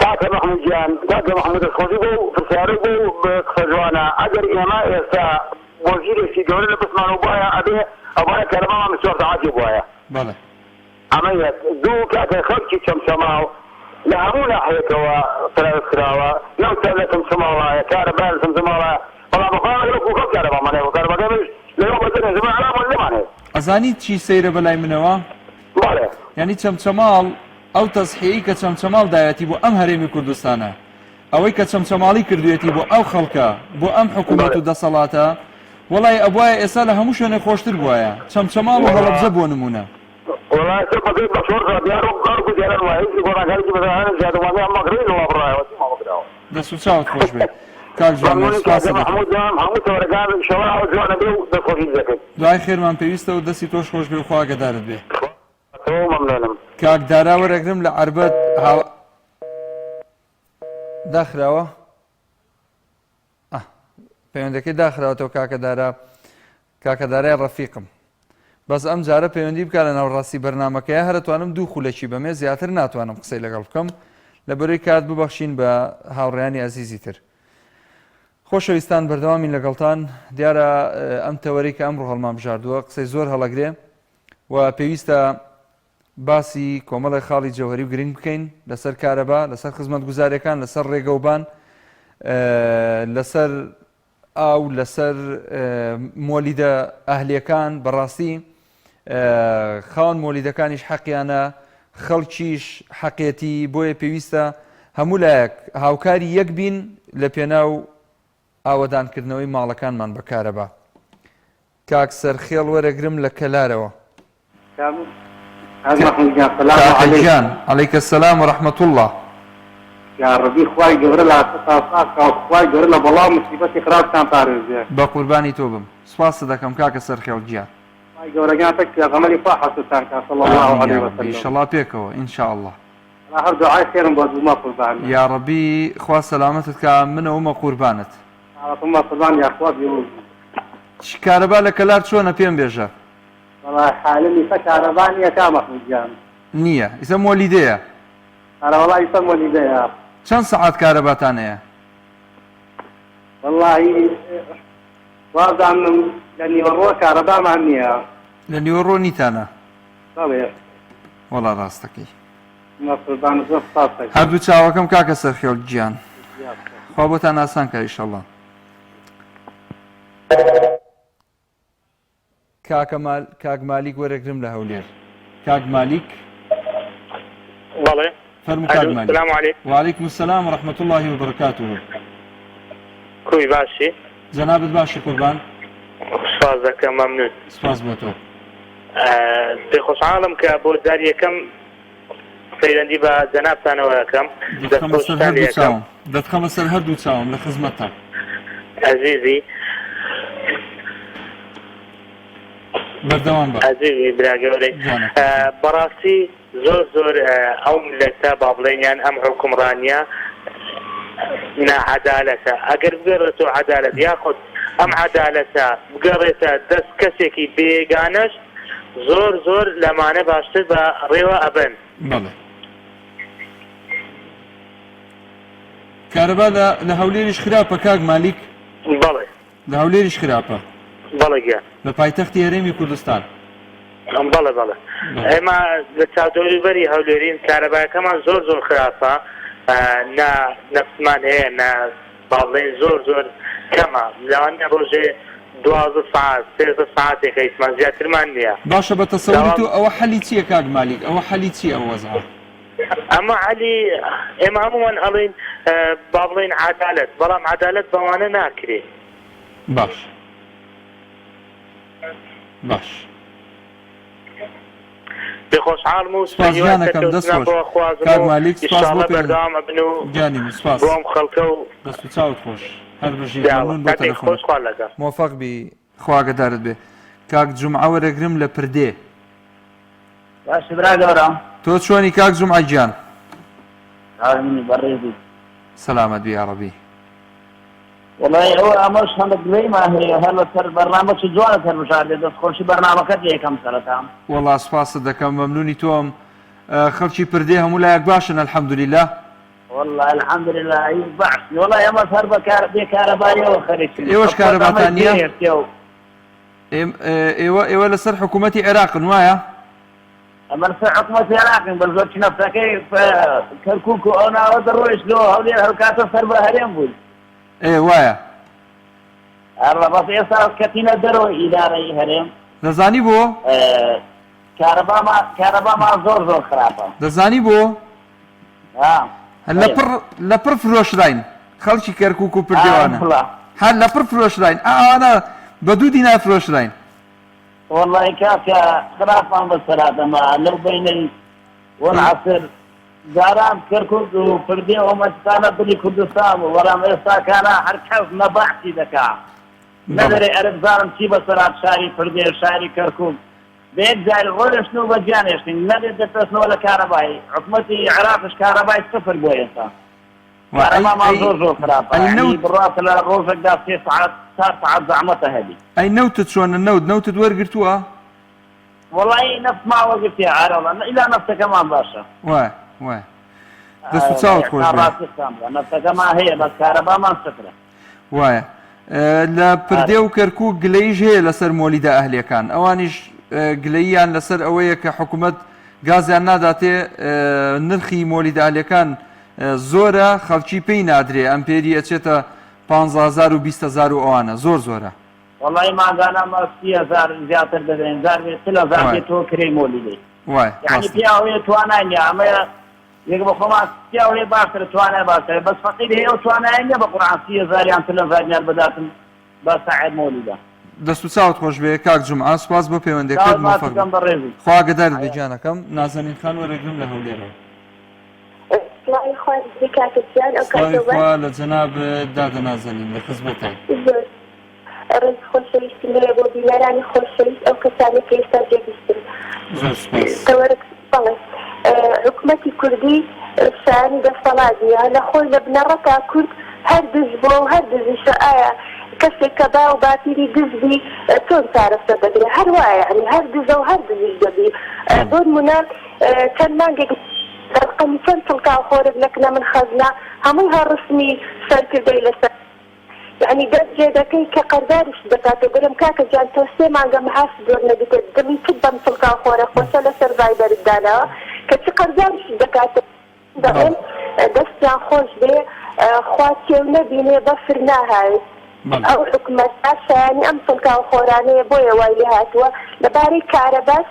Speaker 4: کاکە مەحموود گیان کاکە مەحموود دەستخۆشی بۆ پرسیارە بۆ قسە جوانە ئەگەر ئێمە ئێستا وەزیرێکی گەورە لە پسمانەوە بایە ئەبێ ئەوایە کارەبامان بچوار سەعاتی بوایە
Speaker 1: بەڵێ
Speaker 4: ئەمە یەک دوو کاکە خەڵکی چەمچەماڵ لە هەموو ناحەیەکەوە تەلەوت کراوە نەوتە لە چەمچەماڵایە کارەبا لە چەمچەماڵایە بەڵام بەخوا لەکو خەڵک کارەبامانەیە و کارەباکەمش لەوە بەزنە زمان ئەلامۆن لەمانێت
Speaker 1: ئەزانیت چی سەیرە بەلای منەوە
Speaker 4: بەڵێ
Speaker 1: یعنی چەمچەماڵ ئەو تەسحیەی کە چەمچەماڵ دایەتی بۆ ئەم هەرێمی کوردستانە ئەوەی کە چەمچەماڵی کردوێتی بۆ ئەو خەڵکە بۆ ئەم حکوومەت و دەسەڵاتە وەڵای ئەبوایە ئێستا لە هەموو شوێنێ خۆشتر بووایە چەمچەماڵ و هەڵەبجە بۆ نمونە
Speaker 4: والله ثم في مشهور ديارهم أرجو ديار الواحد يقول أنا قلت مثلا أنا زاد ما مقرين ولا برا وما مقرأه
Speaker 1: دەست و چاوت خۆش بێ کاک جوان سپاس دەکەم
Speaker 4: محمود ورقان إن شاء الله جوانا بيو دخل زكاة
Speaker 1: دوای خێرمان پێویستە و دەستی تۆش خۆش بێ و خوا ئاگادارت بێ
Speaker 4: ممنونم
Speaker 1: کاک دارا وەرەگرم لە عربەت داخراوە پەیوەندەکەی داخراوەتەوە کاکە دارای ڕەفیقم بەس ئەم جارە پەیوەندی بکە لە ناوڕاستی بەرنامەکەیە هەرەتوانم دوو خولەکی بەمێ زیاتر ناتوانم قسەی لەگەڵ بکەم لەبەرەوەی کات ببەخشین بە هاوڕێیانی ئەزیزی تر خۆشەویستان بەردەوامین لەگەڵتان دیارە ئەم تەوەرەی کە ئەمڕۆ هەڵمان بژاردووە قسەی زۆر هەڵەگرێ و پێویستە باسی کۆمەڵی خاڵی جەوهەری و گرنگ بکەین لەسەر کارەبا لەسەر خزمەتگوزاریەکان لەسەر ڕێگەوبان لەسەر ئاو لەسەر مۆلیدە ئەهلیەکان بەڕاستی خاوەن مۆلیدەکانیش حەقیانە خەڵکیش حەقیەتی بۆیە پێویستە هەموو لایەک هاوکاری یەک بین لە پێناو ئاوەدانکردنەوەی ماڵەکانمان بە کارەبا کاک سەرخێڵ وەرەگرم لە کەلارەوە کاکەجان عەلەیکە سەلام و ڕەحمەت الله
Speaker 5: يا ربي خواي جبر لا تطاق خواي جبر لا بلا مصيبه خراب كان طارز
Speaker 1: بە قوربانی تۆ بم سپاس دەکەم کاکە سەرخێڵ گیان
Speaker 5: خواي جبر جاتك يا غملي فاحص تانك صلى الله عليه وسلم
Speaker 1: ئینشەڵا پێکەوە ئینشاءالله
Speaker 5: انا هر دعاء خير بوز ما قربان
Speaker 1: یا ڕەبی خوا سەلامەتت کە منەوەمە قوربانت
Speaker 5: ثم قربان يا اخوات يقول
Speaker 1: کارەبا لە کەلار چۆنە پێم بێژە
Speaker 5: والله حالمي فكرباني يا كام جان
Speaker 1: نییە ئیسە مۆلیدەیە
Speaker 5: انا والله يسموا لي ده
Speaker 1: چەند سەعات کارەباتان هەیە
Speaker 5: والله واضح لاني وروك كهرباء معنيها
Speaker 1: لە نیوەڕۆ نیتانە
Speaker 5: صحيح
Speaker 1: وەڵا ڕاستەکەی
Speaker 5: ما قربان زفاف
Speaker 1: هەردوو چاوەکەم کاکە سەرخێڵ گیان خوا بۆتان ئاسان کە ئینشەڵڵا کاک مالیک وەرەگرم لە هەولێر کاک مالیک
Speaker 2: بەڵێ
Speaker 1: فەرموو کاک مالیک
Speaker 2: السلام عليكم
Speaker 1: وعليكم السلام ورحمة الله وبركاته
Speaker 2: کوی باشی
Speaker 1: جەنابەت باشی قوربان
Speaker 2: سپاس دەکەم مەمنون
Speaker 1: سپاس بۆ تۆ
Speaker 2: پێ خۆشحاڵم کە بۆ جاری یەکەم پەیوەندی بە جەنابتانەوە یەکەم
Speaker 1: دەتخەمە سەر هەردوو چاوم لە خزمەتتان
Speaker 2: عەزیزی
Speaker 1: بەردەوام بە
Speaker 2: عەزیزی براگەورەی بەڕاستی زۆر ئەو ملەتە با بڵێنیان ئەم حکومڕانیە ناعەدالەتە ئەگەر بگەڕێتەوە عەدالەت یاخود ئەم عەدالەتە بگەڕێتە دەست کەسێکی بێگانەش زۆر لەمانە باشتر بە ڕێوە ئەبن
Speaker 1: بەڵێ کارەبا لە هەولێریش خراپە کاک مالیک
Speaker 2: بەڵێ
Speaker 1: لە هەولێریش خراپە
Speaker 2: بەڵێ گیان
Speaker 1: لە پایتەختی هەرێمی کوردستان
Speaker 2: بەڵێ ئێمە لە چاودۆریبەری هەولێرین کارەبایەکەمان زۆر خراپە نەفسمان هەیە با بڵێن زۆر کەمە لەوانە ڕۆژێ 12 ساعت 13 ساعتێک هیچمان زیاترمان نییە
Speaker 1: باشە بە تەسەووری تو ئەوە حەلی چییە کاک مالیک ئەوە حەلی چی ئەو وەزعە
Speaker 2: ئەمە عەلی ئێمە هەمووان ئەڵێن با بڵێن عەدالەت بەڵام عەدالەت بەوانە ناکرێت
Speaker 1: باش
Speaker 2: بخۆشحاڵم و
Speaker 1: سپاسگیانەکەم دەست خۆش کاک مالیک سپاس بۆ
Speaker 2: بەردەوامە بن و
Speaker 1: گیانیم سپاس
Speaker 2: بۆم خەڵکە و
Speaker 1: دەست و چاوت خۆش هەر بژی مەمنون بۆ تەلەفۆن موفق بی خوا ئاگادارت بێ کاک جومعە وەرەگرم لە پردێ
Speaker 6: باش برادەوەرە
Speaker 1: تۆ چۆنی کاک جومعە گیان
Speaker 6: بەڕێزی
Speaker 1: سەلامەت بی یا ڕەبی
Speaker 6: وڵای ئەوە ئەمەش هەندێک دوێیمان هەیە هەر لەسەر بەرنامەی جوانە سەربژاردێ دەستخۆشی بەرنامەکەت یەکەم سەرەتا
Speaker 1: وەڵا سپاست دەکەم مەمنونی تۆم خەڵکی پردێ هەموو لایەک باشن الحەمدولله
Speaker 6: والله الحەمدولله باش وڵای ئەمە هەر بێکارەباییەوە خەریکن
Speaker 1: ئێوەش کارەباتان نییە ئێوە لەسەر حکوومەتی عێراقن وایە
Speaker 6: ئەمە لەسەر حکوومەتی عێراقین بەڵ زۆر نەفسەکەی کەرکووک و ئەو ناوە دەڕۆیشتەوە هەولێر هەڵکاتە سەر بە هەرێم بوون
Speaker 1: وایە
Speaker 6: بەس ئێستا کەتینە دەرەوە ئیدارەی هەرێم
Speaker 1: دەزانی بۆ
Speaker 6: کارەبامان زۆر خراپە
Speaker 1: دەزانی بۆ لە پڕ فرۆشراین خەڵکی کەرکووک و پردێوانە هەر لە پڕ فرۆشراین ئەوانە بە 2 دینار فرۆشراین
Speaker 6: والله كافية خلاف عن بالصلاة ما لو بيني والعصر زاران كركوك وفردي ومسكانة بلي كردستان ورا ميسا كان حركز نبعتي ذكاء ندري أعرف زارم كي بصلاة شاري فردي شاري كركوك بيت زاري غير شنو بجاني ندري دتسنو ولا كهربائي حكمتي عراقش كهربائي صفر بويسا وانا ما زور خرافة يعني بالراس الروزك دا 6 ساعات 4 ساعات زعمتها هذه
Speaker 1: اي نوتت شلون نوتت ورقرتوها؟
Speaker 6: والله نفس ما وقفت يا عرب الى نفسها كمان باشا
Speaker 1: واه دەست و چاوت خۆش
Speaker 6: نفسها ما هي بس كهرباء ما صفرة
Speaker 1: وایە لە پردێ و کەرکووک گلەیش هەیە لەسەر مۆلیدا ئەهلیەکان ئەوانیش گلەییان لەسەر ئەوەیە کە حکوومەت گازیان ناداتێ نرخی مۆلیدا ئەهلیەکان زۆرە خەڵکی پێی نادرێ ئەمپێری ئەچێتە 15,000 و 20,000 و ئەوانە زۆرە
Speaker 6: والله ما قال ما 30,000 زيادة بدين زار 30,000 تو كريم ولدي يعني بياوي توانا اما يقبل خلاص بياوي باسر توانا باسر بس فقير هي وتوانا اني بقران 30,000 يعني 30,000 بدات بساعد مولده
Speaker 1: دەست و چاوت خۆش بێ کاک جومعە سوپاس بۆ پەیوەندیەکەت خوا گەدار بێ گیانەکەم نازەنین خان وەرەگرم لە هەولێرەوە خوا لە جەناب دادە نازەنین لە خزمەتە
Speaker 3: ڕێز خۆشەویستی لێ بۆ بیمارانی خۆشەویست ئەو کەسانی کە ئێستا جێبیستن تەوەرک بەڵێ حکومەتی کوردی شانی دەسەڵاتیە لە خۆی لە بنەڕەتا کورد هەر دز بۆ و هەر دزیش ئایا کەسێک کە با و باپیری دزبی چۆن چارەسەر دەگرێت هەر وایە یعنی هەر دزە و هەر دزیش دەبی بۆ نمونە چەند مانگێک ڕقەمی چەند سڵکاو خۆرت لەکنە من خەزنا هەمووی هەڕستنی سەرکردەی لەسەر يعني دەست جێ دەکەی کە قەرداریش دەکاتێ گەرم کاکە جان تۆ 3 مانگە محاس زۆر نەدیتێت دڵی چ بەم سڵکاو خۆرە خۆشە لەسەر ڤایبەرت دانەوە کە چ قەرداریش دەکاتێ دەڵێن دەستیان خۆش بێ خوا تێو نەبینێ بەفر ناهاوێت ئەو حکومەتە شایانی ئەم سڵکاو خۆرانەیە بۆیە وای لێ هاتووە لەبارەی کارەباس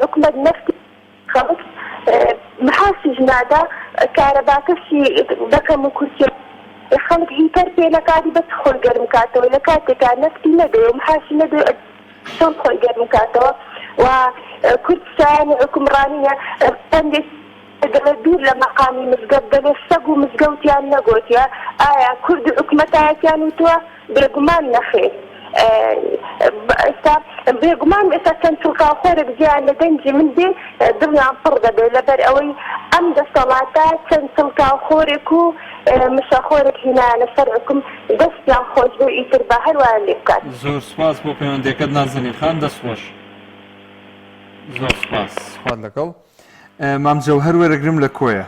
Speaker 3: حکومەت نەفتی خەڵک محاسیش نادا کارەباکەشی دەکەم و کورسێ خەڵک هیتەر پێ لە کاتی بەس خۆی گەرم کاتەوە لە کاتێکا نەفتی نەدەێ و محاشی نەدەێ چۆن خۆی گەرم کاتەوە و کوردستانی حکومڕانیە چەندێک دەڵێت دوور لە مەقامی مزگەوت دەڵێت سەگ و مزگەوتیان نەگوتیە ئایا کورد حکومەتایەتیان وتووە بێگومان نەخێت ئێستا بێگومان ئێستا چەند سوڵکاوخۆرێک جیان لە دەنجی من بێ دڵیان پڕ دەبێت لەبەر ئەوەی ئەم دەسەڵاتە چەند سڵکاوخۆرێک و مشەخۆرێک هینایانە سەر حکوم دەستیان خۆش بێ ئیتر بە هەروایان لێ بکات
Speaker 1: زۆر سپاس بۆ پەیوەندیەکەت نازەنین خان دەست خۆش زۆر سپاس خوات لەگەڵ مام جەوهەر وەرەگرم لە کۆیە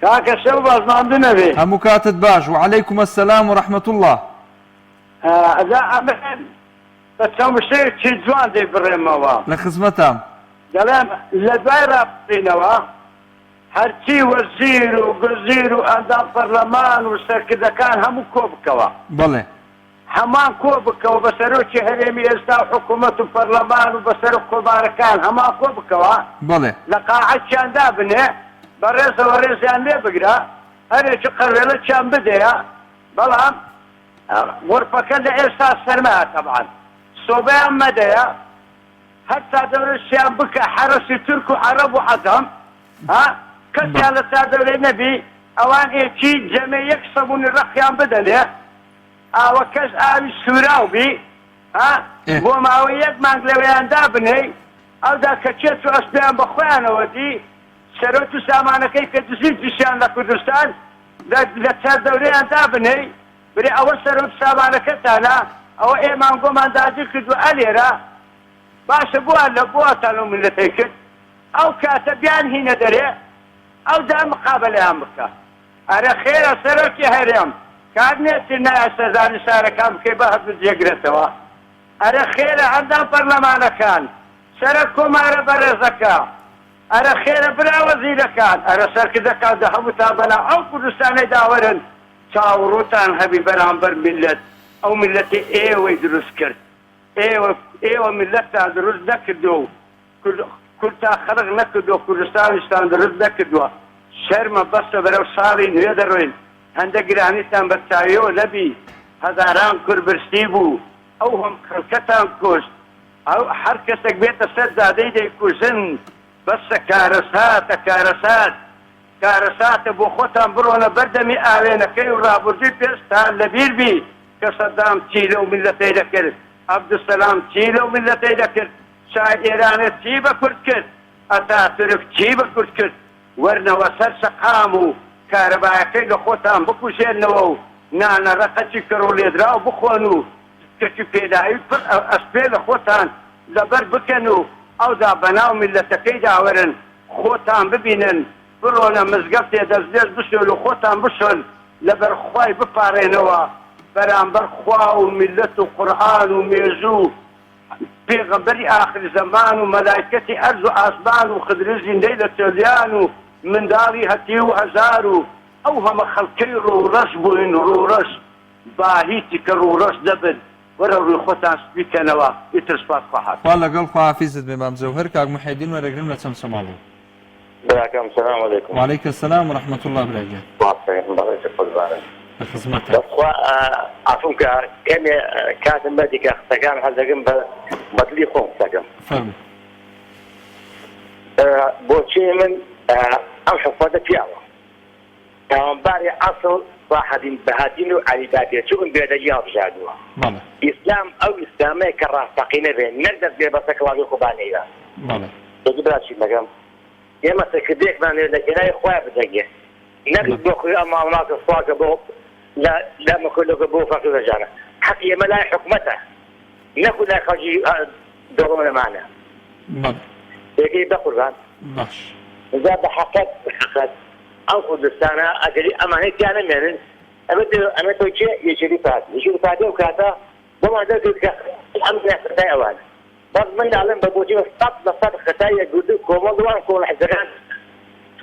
Speaker 6: کاکە شەو بازماندوو نەبێ
Speaker 1: هەموو کاتت باش و عەلەیکوم ئەسسەلام و ڕەحمەت الله
Speaker 6: بە چەند شتێکی جوان دێ بڕێمەوە
Speaker 1: لە خزمەتام
Speaker 6: دەڵێم لە دوای ڕابستینەوە هەرچی وەزیر و گزیر و ئەندام پەرلەمان و سەرکردەکان هەموو کۆ بکەوە
Speaker 1: بەڵێ
Speaker 6: هەمان کۆ بکەوە بە سەرۆکی هەرێمی ئێستا و حکوومەت و پەرلەمان و بەسەر کۆبارەکان هەمان کۆ بکەوە
Speaker 1: بەڵێ
Speaker 6: لە قاعەتیاندا بنێ بەڕێزەوە ڕێزیان لێ بگرە هەرێکی قەرێڵەکیان بدەیە بەڵام غورفەکە لە ئێستا سەرمایە تەبعان سۆبەیان مەدەیە هەتا دەورەشیان بکە حرەسی تورک و عەرەب و عەجەم کەسیان لە سادەورەی نەبی ئەوان ئێکی جەمێ 1 سەبوونی ڕەقیان بدەنێ ئاوە کەس ئاوی سوراو بی بۆ ماوەی 1 مانگ لەوەیاندا بنەی ئەودا کە چێت و ئەسپیان بە خۆیانەوە دی سەرۆت و سامانەکەی کە دزین پیشیان لە کوردستان لە سادەورەیاندا بنەی برێ ئەوە سەرۆت سامانەکەتانە ئەوە ئێمان گۆمان داجی کردو ئەلێرە باشە بووە لە بووەتان و ملەتەی کرد ئەو کاتە بیان هینە دەرێ ئەو دا مقابلەیان بکە ئەرە خێرە سەرۆکی هەرێم کار نێتی نایە سەرزانی شارەکان بکەی بە هەست بجێگرێتەوە ئەرە خێرە ئەندام پەرلەمانەکان سەرە کۆمارە بەڕێزەکە ئەرە خێرە برا وەزیرەکان ئەرە سەرکردەکان دە هەمووتان بەلا ئەو کوردستانەی داوەرن چاوەڕۆتان هەبی بەرامبەر میلەت ئەو میلەتی ئێوەی دروست کرد ئێوە میلەتتان دروست نەکردو کورتان خەڵق نەکردو کوردستانیشتان دروست نەکردووە شەرمە بەستە بەرەو ساڵی نوێ دەڕۆین هەندێک گرانیتان بەرچاویەوە نەبی هەزاران کورد برسی بوو ئەو هەم خەڵکەتان کۆشت ئەو هەر کەسێک بێتە سەر دادەی دەیکوژن بەسە کارەساتە بۆ خۆتان بڕۆنە بەردەمی ئاوێنەکەی و ڕابردووی پێستان لەبیر بی کە سەدام چی لەو میلەتەی دەکرد عەبدوسەلام چی لەو میلەتەی دەکرد شای ئێرانە چی بە کورد کرد ئەتاتورک چی بە کورد کرد وەرنەوە سەر سەقام و کارەبایەکەی لە خۆتان بکوژێنەوە و نانە ڕەقەچی کڕ و لێدرا و بخۆن و کەچی پێداوی پر ئەسپێ لە خۆتان لەبەر بکەن و ئەودا بەناو میلەتەکەی داوەرن خۆتان ببینن بڕۆنە مزگەفتێ دەستێت بشۆن و خۆتان بشۆن لەبەر خوای بپارێنەوە بەرامبەر خوا و میلەت و قورئان و مێژوو پێغەمبەری ئاخر زەمان و مەلایکەتی ئەرز و ئاسمان و خدری زیندەی لە چۆلیان و منداڵی هەتی و هەزار و ئەو هەمە خەڵکەی ڕوورەش بووین ڕوورەش با هیچی کە ڕوورەش دەبن وەرە ڕووی خۆتان سپیکەنەوە ئیتر سوپاس خواهات
Speaker 1: وا لەگەڵ خواحافیزت بێ مام زەوهەر کاک محەیدین وەرەگرم لە چەند سەماڵەوە
Speaker 2: براکەم سلام علیکم
Speaker 1: وعلیکم السلام ورحمة الله براگەن خزمەتە
Speaker 2: بەخوا عەفوم کە کەمێ کاتم بەدی کە قسەکان حەزەکەم بە بەدلی خۆم قسەکەم
Speaker 1: فەرموو
Speaker 2: بۆچی من ئەم حکومەتە پیاوە تاوانباری ئەسڵ صاحەدین بەهادین و عەلیبابیە چون بێدەگی هەڵبژاردووە
Speaker 1: بەڵێ
Speaker 2: ئیسلام ئەو ئیسلامەیە کە ڕاستەقینە بێ نەک دەست بێ بەسە کەڵاوی خوبانەیە
Speaker 1: بەڵێ
Speaker 2: دەگی براشی مەگەم ئێمە سەکردێکمان لە کێنای خۆیان بدەگێ نەک بۆ خوێ ئەم ماڵاتە سواکە بۆ لا مەکۆلەکە بۆ فەقیر دەجانە حەقی ئێمە لای حکومەتە نەکو لای خەڵکی دەوڵەمانە
Speaker 1: بەڵێ
Speaker 2: پێکەی بەقوربان
Speaker 1: باش
Speaker 2: إذا بحقت أو كردستانا أجري أمانة أنا منن أنا توجه يجري فاتي وكذا وما ذلك الأمر يحتاج أوان بس من العلم بقولي بس خطايا يقول كوما دوان كون حزران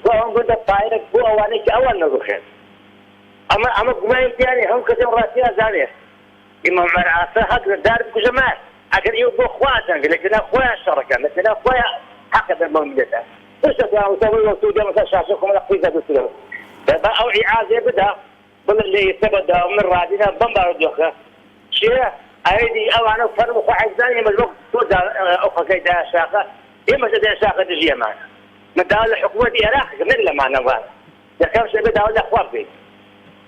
Speaker 2: وهم قد طايرك بو أوانك أول نروحين أما قمايل يعني هم كذا راسيا زانية إما مرعاسة حق دار بجماعة أجر يبغى خواتنا لكن أخويا الشركة مثل أخويا حق المملكة بس يا مسوي وسودي مثلا شاشكم ولا قيزة بسلو أو إعادة بدأ باللي يثبت من رادينا بمبار دوخة شيء أيدي أو أنا فرم خايزاني مجلوك تودا أخا كيدا شاقة إما تدا شاقة تجي معنا مدار الحكومة العراق من لما نوال يخافش بدأ ولا خوابي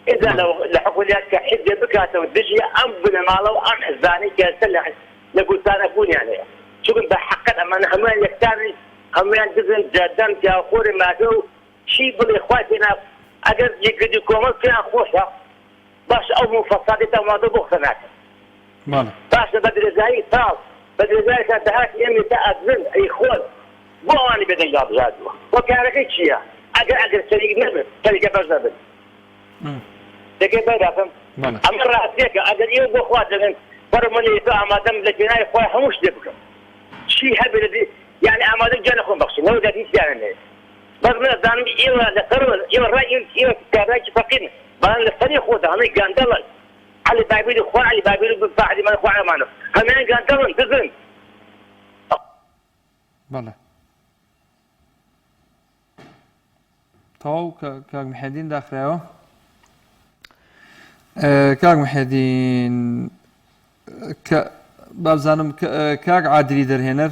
Speaker 2: إذا لو الحكومة كحد بكاته والدجي أم بالمالو أم حزاني كسلح نقول أنا أكون يعني شو كنت بحقق أما أنا هم يكتاني هميان جزن جدا كأخوري معه شيء بالإخواتنا أجر يقدر يكون كنا خوشة باش أو مفصلة تماضي بخناك
Speaker 1: بەڵێ
Speaker 2: باش بدل زاي طاف بدل زاي كانت هاك يمي تأذن أي خوال بو أنا بدي جاب جادوا وكان كي شيء أجر سريع نبض سريع باش نبض لكن بعدهم
Speaker 1: بەڵێ
Speaker 2: أمر رأسيك أجر يوم بخواتنا فرمني فأمادم لجناي خوي هموش دبكم شيء هبل يعني أمادم جانا خون بخشين هو ده يعني بس من الزمن إيوه لقرر إيوه الرأي إيوه كراج فقير بان لفني خوده أنا جاندلا علي بابيل إخوان علي بابيل بالفعل ما إخوان معنا كمان جاندلا تزن
Speaker 1: بەڵێ تەواو کاک محەیدین داخرایەوە کاک محەیدین بابزانم کاک عادلی دەرهێنەر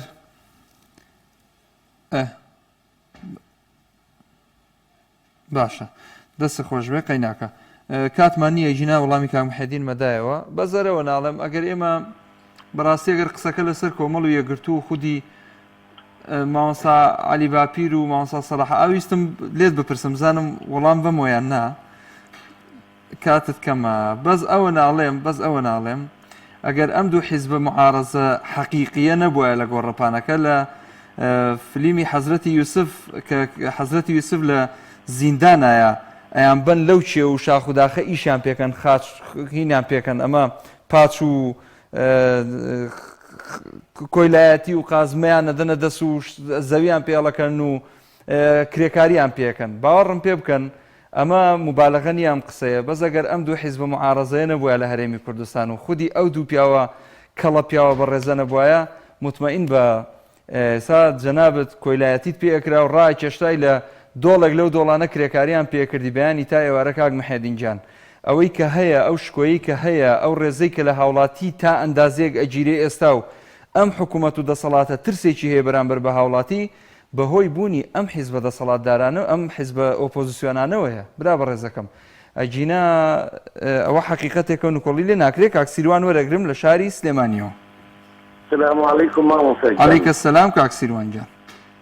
Speaker 1: باشە دەستە خۆش بێ قەیناکە کاتمان نییە ژینا وەڵامی کاک محەیدین مەدایەوە بەزەرەوە ناڵێم ئەگەر ئێمە بەڕاستی ئەگەر قسەکە لەسەر کۆمەڵ و یەکگرتوو و خودی مامۆستا عەلی باپیر و مامۆستا سەلاح ئاویستم لێت بپرسم زانم وەڵام بەمۆیان نا کاتت کەمە بەس ئەوە ناڵێم ئەگەر ئەم دوو حیزبە معارەزە حەقیقیە نەبووە لە گۆڕەپانەکە لە فلیمی حەزرەتی یوسف کە حەزرەتی یوسف لە زیندانایە ئەیان بن لەو چێ و شاخوداخە ئیشیان پێکەن هینیان پێکەن ئەمە پاچ و کۆیلایەتی و قازمەیان نەدەنە دەست و زەویان پێڵەکەن و کرێکاریان پێکەن باوەڕم پێ بکەن ئەمە مبالغە نیە ئەم قسەیە بەس ئەگەر ئەم دوو حیزبە معارەزەیە نەبووە لە هەرێمی کوردستان و خودی ئەو دوو پیاوە کەڵە پیاوە بەڕێزە نەبووایە مطمئین بە ئێستا جەنابەت کۆیلایەتیت پێکرا و ڕای کێشتای لە دۆڵێک لەو دۆڵانە کرێکاریان پێکردی بەیانی تا ئێوارە کاک محەیدین جان ئەوەی کە هەیە ئەو شکۆیی کە هەیە ئەو ڕێزەی کە لە هاوڵاتی تا ئەندازێک ئەگیرێ ئێستا و ئەم حکوومەت و دەسەڵاتە ترسێکی هەیە بەرامبەر بە هاوڵاتی بەهۆی بوونی ئەم حیزبە دەسەڵاتدارانە ئەم حیزبە ئۆپۆزیسیۆنانەوەیە برا بەڕێزەکەم ئەجینا ئەوە حقیقەتێکە و نکۆڵی لێ ناکرێت کاک سیروان وەرەگرم لە شاری سلێمانیەوە.
Speaker 7: السلام عليكم مامۆستا.
Speaker 1: عەلەیکە سەلام کاک سیروان جان.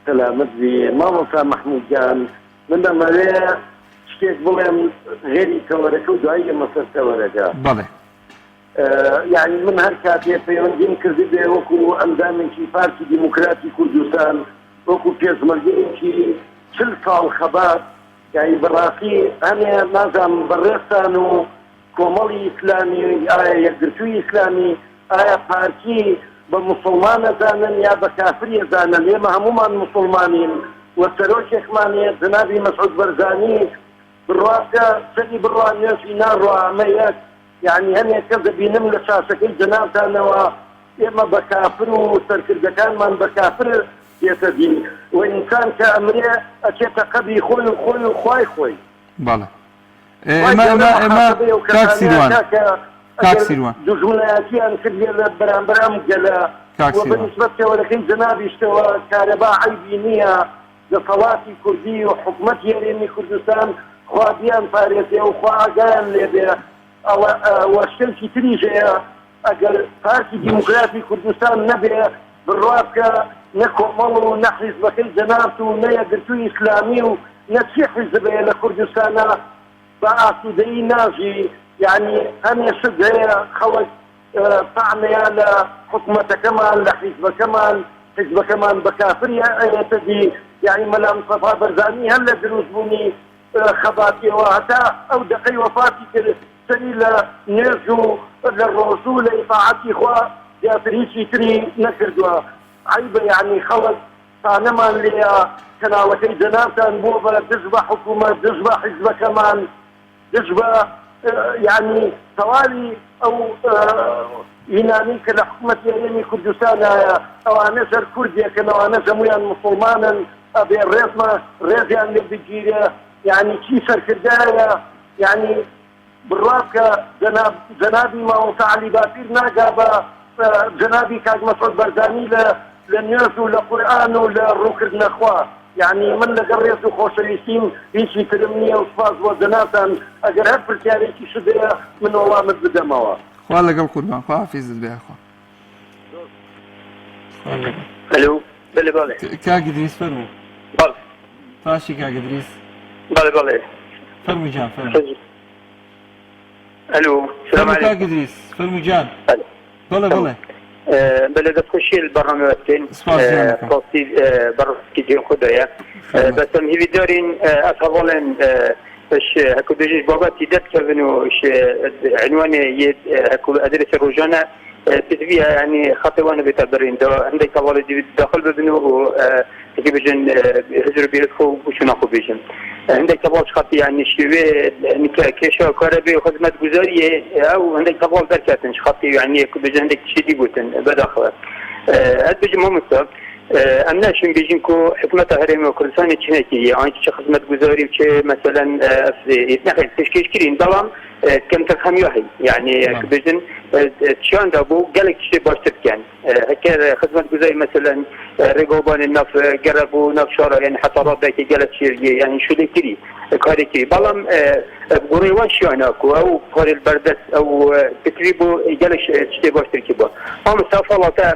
Speaker 7: سلامت بی مامۆستا محمود جان، من دەمەوێ شتێک بڵێم غێری کەوەرەکە و دوایی مەسەرتەوەرەکە.
Speaker 1: بەڵێ.
Speaker 7: یعنی من هەر کاتێ پەیوەندیم کردی بێ وەکو ئەندامێکی پارتی دیموکراتی کوردستان وەکو پێشمەرگەیەکی 40 ساڵ خەبات، یعنی بەڕاستی هەمێ نازانم بەڕێستان و کۆمەڵی ئیسلامی ئایا یەکگرتووی ئیسلامی ئایا پارتی بە مسلمان ئەزانن یا بە کافری ئەزانن. ئێمە هەمومان مسلمانین و سەرۆکێکمانەیە جەنابی مەسعود بەرزانی بڕواکە سەری بڕوا نوێژی ناڕوا ئەمە یەک، یعنی هەمێک کەس دەبینم لە چاسەکەی جەنابتانەوە ئێمە بە کافر و سەرکردەکانمان بە کافر دێتە دین و ئینسان کە ئەمرێ ئەچێتە قەبی خۆی و خۆی و خوای خۆی.
Speaker 1: بەڵێ. ئێمە کاک سیروان
Speaker 7: دژمنایەتیان کردێ لە بەرامبەر ئەم گەلە و بەنسبەت کەوەرەکەی جەنابیشتەوە کارەبا عەیبی نییە دەسەڵاتی کوردی و حکومەت هێرێمی کوردستان خوا بیان پارێزێ و خوا ئاگایان لێبێ. ئەوە شتێکی تریش هەیە ئەگەر پارتی دیموکراتی کوردستان نەبێ بڕوابکە نە کۆمەڵ و نە حیزبەکەی جەنابت و نە یەکگرتووی ئیسلامی و نە چی حیزبەیە لە کوردستانە بە ئاسوودەیی ناژی. یعنی هەمیشە هەیە خەڵک تەعنەیان لە حکومەتەکەمان لە حیزبەکەمان بە کافری ئەیەتە دی. یعنی مەلا مستەفا بەرزانی هەر لە دروستبوونی خەباتیەوە هەتا ئەو دقەی وەفاتی کرد سەری لە نێژ و لە ڕۆژوو لە ئیفاعەتی خوا زیاتر هیچی تری نەکردووە. عیبە یعنی خەڵک تانەمان لێە کەناڵەکەی جەنابتان بۆ بە دژ بە حکومەت دژ بە حیزبەکەمان دژ بە یعنی تەواوی ئەو هینانی کە لە حکومەت هێرێمی کوردستانایە ئەوانە سەر کوردێکن ئەوانە هەموویان موسڵمانن ئەبێ ڕێزیان لێ بگیرێ. یعنی چی سەرکردایە یعنی بڕوابکە جەنابی مامۆستا عەلی باسیر ناگا بە جەنابی کاک مەسعود بەرزانی لە نوێژ و لە قورئان و لە ڕووکردنە خوا. یعنی من لەگەڵ ڕێز و خۆشەویستیم هیچی ترم نییە و سپاس بۆ جەنابتان ئەگەر هەر پرسیارێکی شدەیە من وەڵامت بدەمەوە.
Speaker 1: خوا لەگەڵ قوربان خوا حافیزت بێ. خوا
Speaker 2: الو بله بله
Speaker 1: کاک ئیدریس فەرموو.
Speaker 2: بله
Speaker 1: باشی کاک ئیدریس.
Speaker 2: بله بله
Speaker 1: فەرموو جان فەرموو.
Speaker 2: الو سلام
Speaker 1: عليكم كاك إدريس فەرموو جان. بەڵێ
Speaker 2: بله دەستخۆشی بەڕنامە وەستین خۆستی بەڕستی جێم خوددایە بەسم هیوی دارین ئەس هەواڵێن هەکو دژیش بابەتی دەستکەون و عنوانێ هەکو ئەدرێسە ڕۆژانە پێویە ینی خەتەوانە بێتە بەرین هەندێک هەواڵی داخل ببن و هەکی بژن هەجر بیرت خۆ بچوونە خۆ بێژن هەندێک هەواڵ خەتی ینی شێوێ کێشە کارە بێ خزمەت گوزاریە ئەو هەندێک هەواڵ دەرکاتن خەتی ینی بژن هەندێک شێدی بوتن بەداخەوە هەت بژم مامۆستا ئەم ناشین بێژین کۆ حکومەتە هەرێمی کوردستانی چنێکی ئەوانکی چه خزمەت گوزاری و چه مەسەلەن نەخێت پێشکەشکرین بەڵام کەمتر هەمیوە هەی یعنی بژن چیاندا بۆ گەلێک شتێ باشتر بکەن هەکە خزمەت گوزاری مەسەلەن ڕێگەوبانی ناف گەرە بۆ ناف شارە یعنی حەسەڕاتێکی گەلە چێریە یعنی شولێکری کارێکی بەڵام گوڕێوان شیانە کو ئەو پارێل بەردەست ئەو پتری بۆ گەلێک شتێ باشترکی بووە ئەمە سافاڵاتە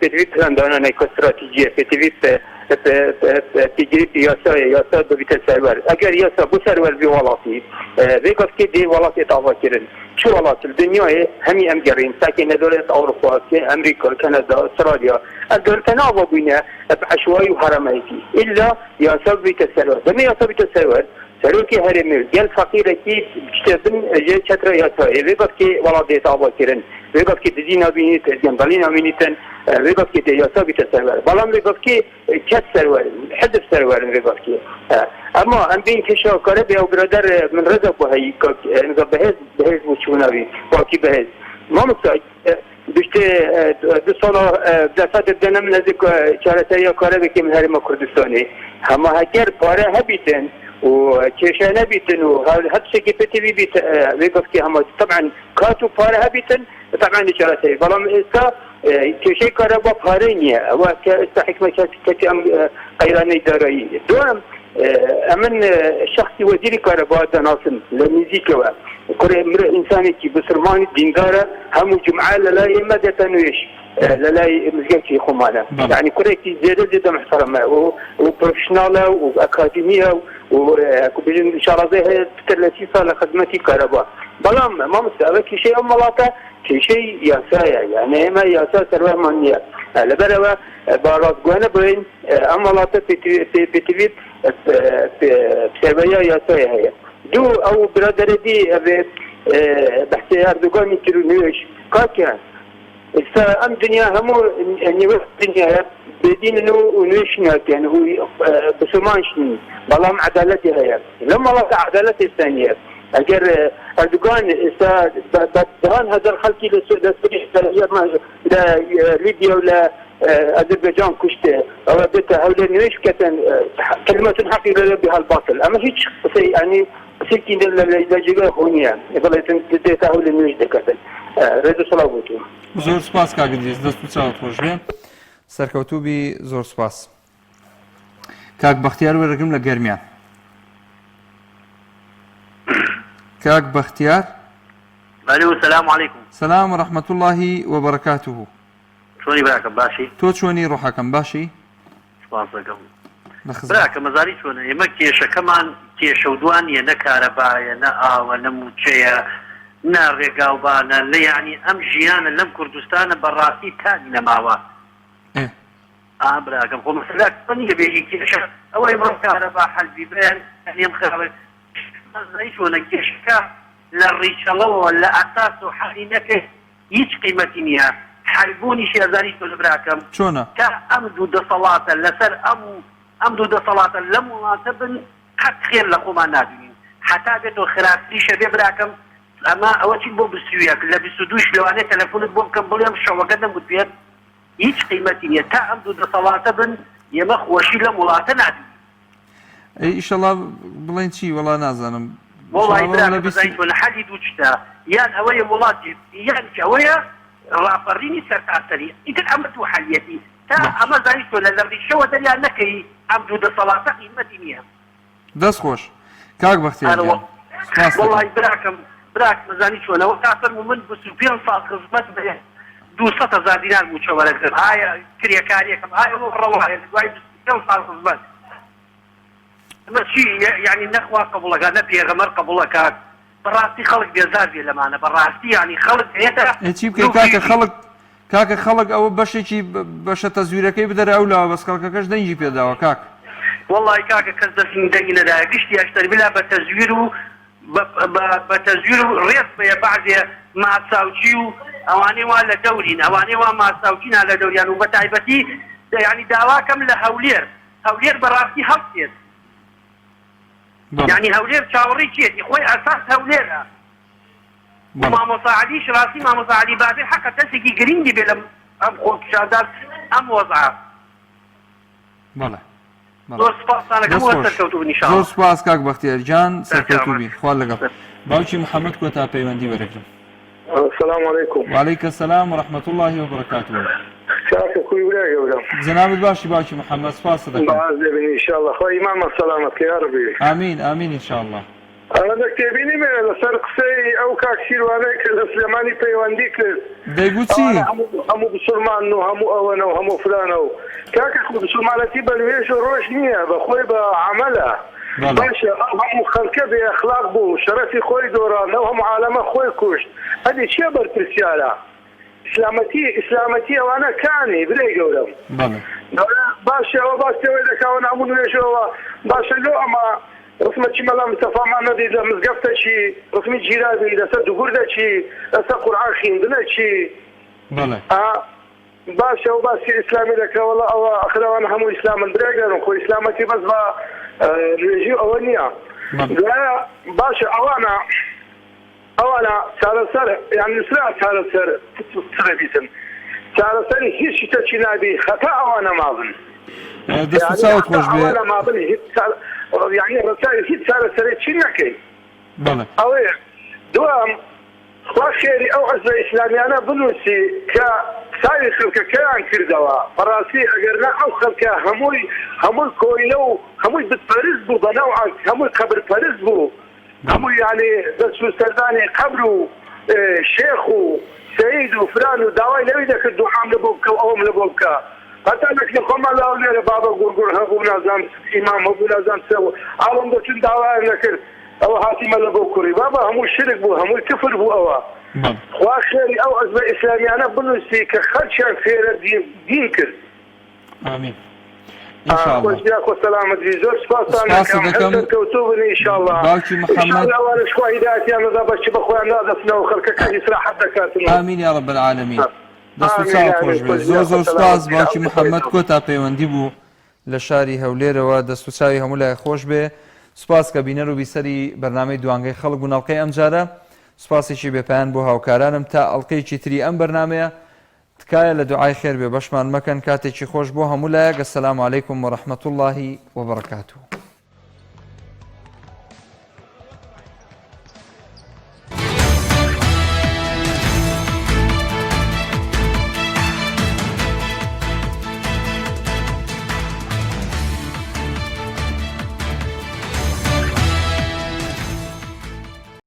Speaker 2: پێوی پلاندانانەی کۆستراتیژیە پێوی پیگیری یاسا ببیتە سەروەر ئەگەر یاسا بۆ سەروەر بێ وڵاتی vêgavkê dê welatê dava kirin çi welat li Dunyayê hemî em gerîn sekê nedorêt Ewropa Amerîka Kanada Astralya ev dewletane ava bûne ev eşwayî û heremeyekî îlla yasa bîte serwer demê yasa bîte serwer serokê herêmê gel feqîrekî işte bin ji çetra yasayê vêgavkê welatê dava kirin vêgavkê dizî nabînît gendalî nabînîtin vêgavkê dê yasa bîte serwer belam vêgavkê kes serwerin hizb serwerin vêgavkê اما ام بین کشا کاره به او برادر من رضا بهایی که بهز بو چوناوی باقی بهز ما مستعد دشته دو سال دفعه دنم نزدیک چارتایی کاره بکیم هرم کردستانی اما اگر پاره هبیتن و کشا نبیتن و هر شيء بتوی بیت ویگفت که هم طبعا کاتو پاره هبیتن طبعا چارتایی بلام استا
Speaker 4: کێشەی کارەبا پارەی نییە ئەوە کە ئێستا حکومەتی ئەم قەیرانەی دارایی دوام ئەمن شخصی وەزیری کارەبا دەناسم لە نزیکەوە کوڕێ مرە ئینسانێکی بسلمانی دیندارە هەموو جمعە لەلای ئێمە دێتە نوێژ لەلای مزگەوتی خۆمانە یعنی کوڕێکی زێدە محتەرەمە و پرۆفشناڵە و ئەکادمیە و بژن شارەزەی هەیە پتر لە 30 ساڵ لە خزمەتی کارەبا بەڵام مامۆستا ئەوە کێشەی ئەم وڵاتە کێشەی یاسایە یعنی ئێمە یاسا سەروەمان نییە لەبەرەوە با ڕاستگوانە بڵێن ئەم وڵاتە پێتوێت سێبەیە یاسایە هەیە دوو ئەو برادەرەبی ئەبێت بەحسێ هەردووگانی تر و نوێژ کاکیان ئێستا ئەم دنیا هەموو نیوە دنیاە بێدینن و نوێش ناکەن و بسلمانشن بەڵام عەدالەتی هەیە لەم وڵاتە عەدالەت ئێستا نییە ئەگەر ئەردوگان ئێستا دەهان هەزار خەڵکی لە سووریا لە لیبیا و لە ئەزەربایجان کوشتێ ئەوە بێتە هەولێر نوێش بکەتن کلمەتون حەقی لە بها الباطل ئەمە هیچ قسەی ینی قسێکی لە جێگای خۆ نییە بڵێتن دێتە هەولێر نوێش دەکەتن ڕێز و سەڵاو بۆتون
Speaker 1: زۆر سپاس کاگدریس دەست و چاوت خۆش بێ سەرکەوتوبی زۆر سپاس کاک بەختیار وەرەگرم لە گەرمیان کاک بەختیار
Speaker 8: سلام علیکم
Speaker 1: سلام و رحمة الله وبركاته
Speaker 8: چۆنی براکەم باشی
Speaker 1: تۆ چۆنی ڕۆحەکەم باشی
Speaker 8: سپاس دەکەم براکە مەزاری چۆنە ئێمە کێشەکەمان کێشە و دوانیە نە کارەبایە نە ئاوە نە موچەیە نە ڕێگاوبانە لە یعنی ئەم ژیانە لەم کوردستانە بەڕاستی تانی نەماوە براکەم خۆ مەسەلاکەنی لە بێژی کێشە ئەوە ئێمڕۆ کارەبا حەلبی برێن ئەم خەڵک مەزاری چۆنە کێشەکە لە ڕیچەڵەوە لە ئەساس و حەلی نەکەی هیچ قیمەتی نییە حەلبوونی شێزاری تۆ لە براکەم
Speaker 1: چۆنە
Speaker 8: کە ئەم دوو دەسەڵاتە لەسەر ئەم دوو دەسەڵاتە لەم وڵاتە بن قەت خێر لە خۆمان نابینین حتا بێتەوە خراپتریشە بێ براکەم ئەمە ئەوە چی بۆ بستویەک لە 22 لەوانەیە تەلەفۆنت بۆ بکەم بڵێم شەوەکە دەمگوت بێت هیچ قیمەتی نییە تا ئەم دوو دەسەڵاتە بن ئێمە خۆشی لەم وڵاتە نابین
Speaker 1: ئیشەڵا بڵێن چی وەڵا نازانم
Speaker 8: وڵی براکەم لە حەلی دوو چتە یان ئەوەیە وڵاتی یان ئەوەیە ڕاپەڕینی سەرتاسەری ئیتر ئەمە تو حەلیەتی تا ئەمە زانیت تۆ لە لەڕیشەوە دەریان نەکەی ئەم دوو دەسەڵاتە قیمەتی نییە
Speaker 1: دەست خۆش کاک بەختیار
Speaker 8: وڵی براک مەزانی چۆنەوە کافر و من 25 ساڵ خزمەت بێ 200,000 دینار موچە وەرەگرم ئایا کرێکاریەکەم ئایا ڕەوایە دوای 25 ساڵ خزمەت ئەمە چی یعنی نەخوا قبوڵەکە نە پێغەمەر قبوڵەکات بەڕاستی خەڵک بێزار بێ لەمانە بەڕاستی ینی خەڵک هێتە
Speaker 1: چی بکەی کاکە خەڵک ئەوە بەشێکی بەشە تەزویرەکەی بدەرە ئەولاوە بەس خەڵکەکەش دەنگی پێداوە کاک
Speaker 8: وەڵی کاکە کەس دەستی دەنگی نەدایە گشتی ئەشتەر بلا بە تەزویر و بە تەزویر و ڕێز بێ بەعدێ ماساوچی و ئەوانەی وا لە دەورین ئەوانەی وا ماساوچینا لە دەوریان و بە تایبەتی ینی داواکەم لە هەولێر بەڕاستی هەڵسێت يعني هەولێر چاوەڕی چێتی خۆی ئەساس هەولێرە مامۆستا عەلیش ڕاستی مامۆستا عەلی بابێ حەقە دەستێکی گرنگی بێ لەم ئەم خۆپیشاندان ئەم وەزعە
Speaker 1: بەڵێ
Speaker 8: زۆر سپاسانەکەم سەرکەوتوبن ئینشاءڵڵا
Speaker 1: زۆر سپاس کاک بەختیارجان سەرکەوتوبی خوا لەگەڵ باوکی محەممەد کۆتا پەیوەندی وەرەگرم
Speaker 2: السلام عليكم
Speaker 1: وعليكم السلام ورحمة الله وبركاته
Speaker 2: شاكر خوي ولا يولا
Speaker 1: جناب باشي باوکی محەممەد سپاس دەکەم
Speaker 2: ان شاء الله خوي امام السلامة يا ربي
Speaker 1: امين امين ان شاء الله
Speaker 2: انا دكتبيني من لسر قسي او كاكسير وانيك الاسلاماني بيوانديك
Speaker 1: دەیگوت چی
Speaker 2: همو بسلمان همو اونا وهمو فلانا كاك اخو بسلمانتي بلويش وروش نيه بخوي بعملها باشا هم خلقه باخلاق بو شرفي خوي دوران وهم عالمه خوي كوشت هذه شبر رساله اسلامتي وانا كاني بلي قولهم باشا وباشا واذا كان عمود ويشوا باشا لو اما رسمة شي ملا مصطفى ما ندي اذا مزقفته شي رسمي جيرادي اذا سد غرده شي اذا قرعه خيندنا شي
Speaker 1: بله
Speaker 2: باشا وباشا اسلامي لك والله او اخذوا انا هم اسلام الدرجه ونخو اسلامتي بس ريجي اولنيا لا باشا اوانا سالسر يعني سلا سالسر تسربيتن سالسر هيش تشينابي خطا اوانا ماظن
Speaker 1: دست ساوت خوش بي
Speaker 2: اوانا ماظن يعني الرسائل هيت سالسر تشينكي
Speaker 1: بله
Speaker 2: اوي دوام خيري او عزة اسلامي انا بنوسي
Speaker 7: ساوی خەڵکەکەیان کردەوە بەڕاستی ئەگەرنا ئەو خەڵکە هەمووی کۆیلە و هەمووی بتپەرست بوو بەناو هەمووی قەبرپەرست بوو هەمووی یعنی دەست و سەردانی قەبر و شێخ و سەید و فران و داوای لەوی دەکرد دوعام لە بۆ بکە و ئەوم لە بۆ بکە هەتا لەکنە خۆمان لاو لێرە بابە گورگور هەبوو نازانم ئیمام هەبوو نازانم چەوە ئاڵم دەچون داوایان نەکرد ئەوە هاتیمە لە بۆ کوڕی بابە هەموو شرک بوو هەمووی کفر بوو ئەوە خوا خێری ئەو ئەزمە ئیسلامیانە بنووسی کە خەڵکیان خێرە دین کرد
Speaker 1: ئامین
Speaker 7: سلامەتی زۆر سپاسان کەوتو بن ئینشاءالله
Speaker 1: باوکی محەممەد
Speaker 7: ئەوانش خوا هیدایەتیان نەدا بەچی بەخۆیان نادەستنەوە خەڵکەکە ئیسراحەت دەکاتن
Speaker 1: ئامین یا رب العالمین دەست و چاو خۆش بێت زۆر زۆر سپاس باوکی محەممەد کۆتا پەیوەندی بوو لە شاری هەولێرەوە دەست و چاوی هەموو لای خۆش بێ سپاس کە بینەر و بیسەری بەرنامەی دوانگەی خەڵک و نەڵقەی ئەمجارە سپاسێکی بێپیان بۆ هاوکارانم تا ئەڵلقەیەکی تری ئەم بەرنامەیە تکایە لە دوعای خێر بێ بەشمان مەکەن کاتێکی خۆش بۆ هەموو لایەک ئەسەلامو عەلەیکوم وەڕەحمەتوڵڵاهی وەبەڕەکاتوه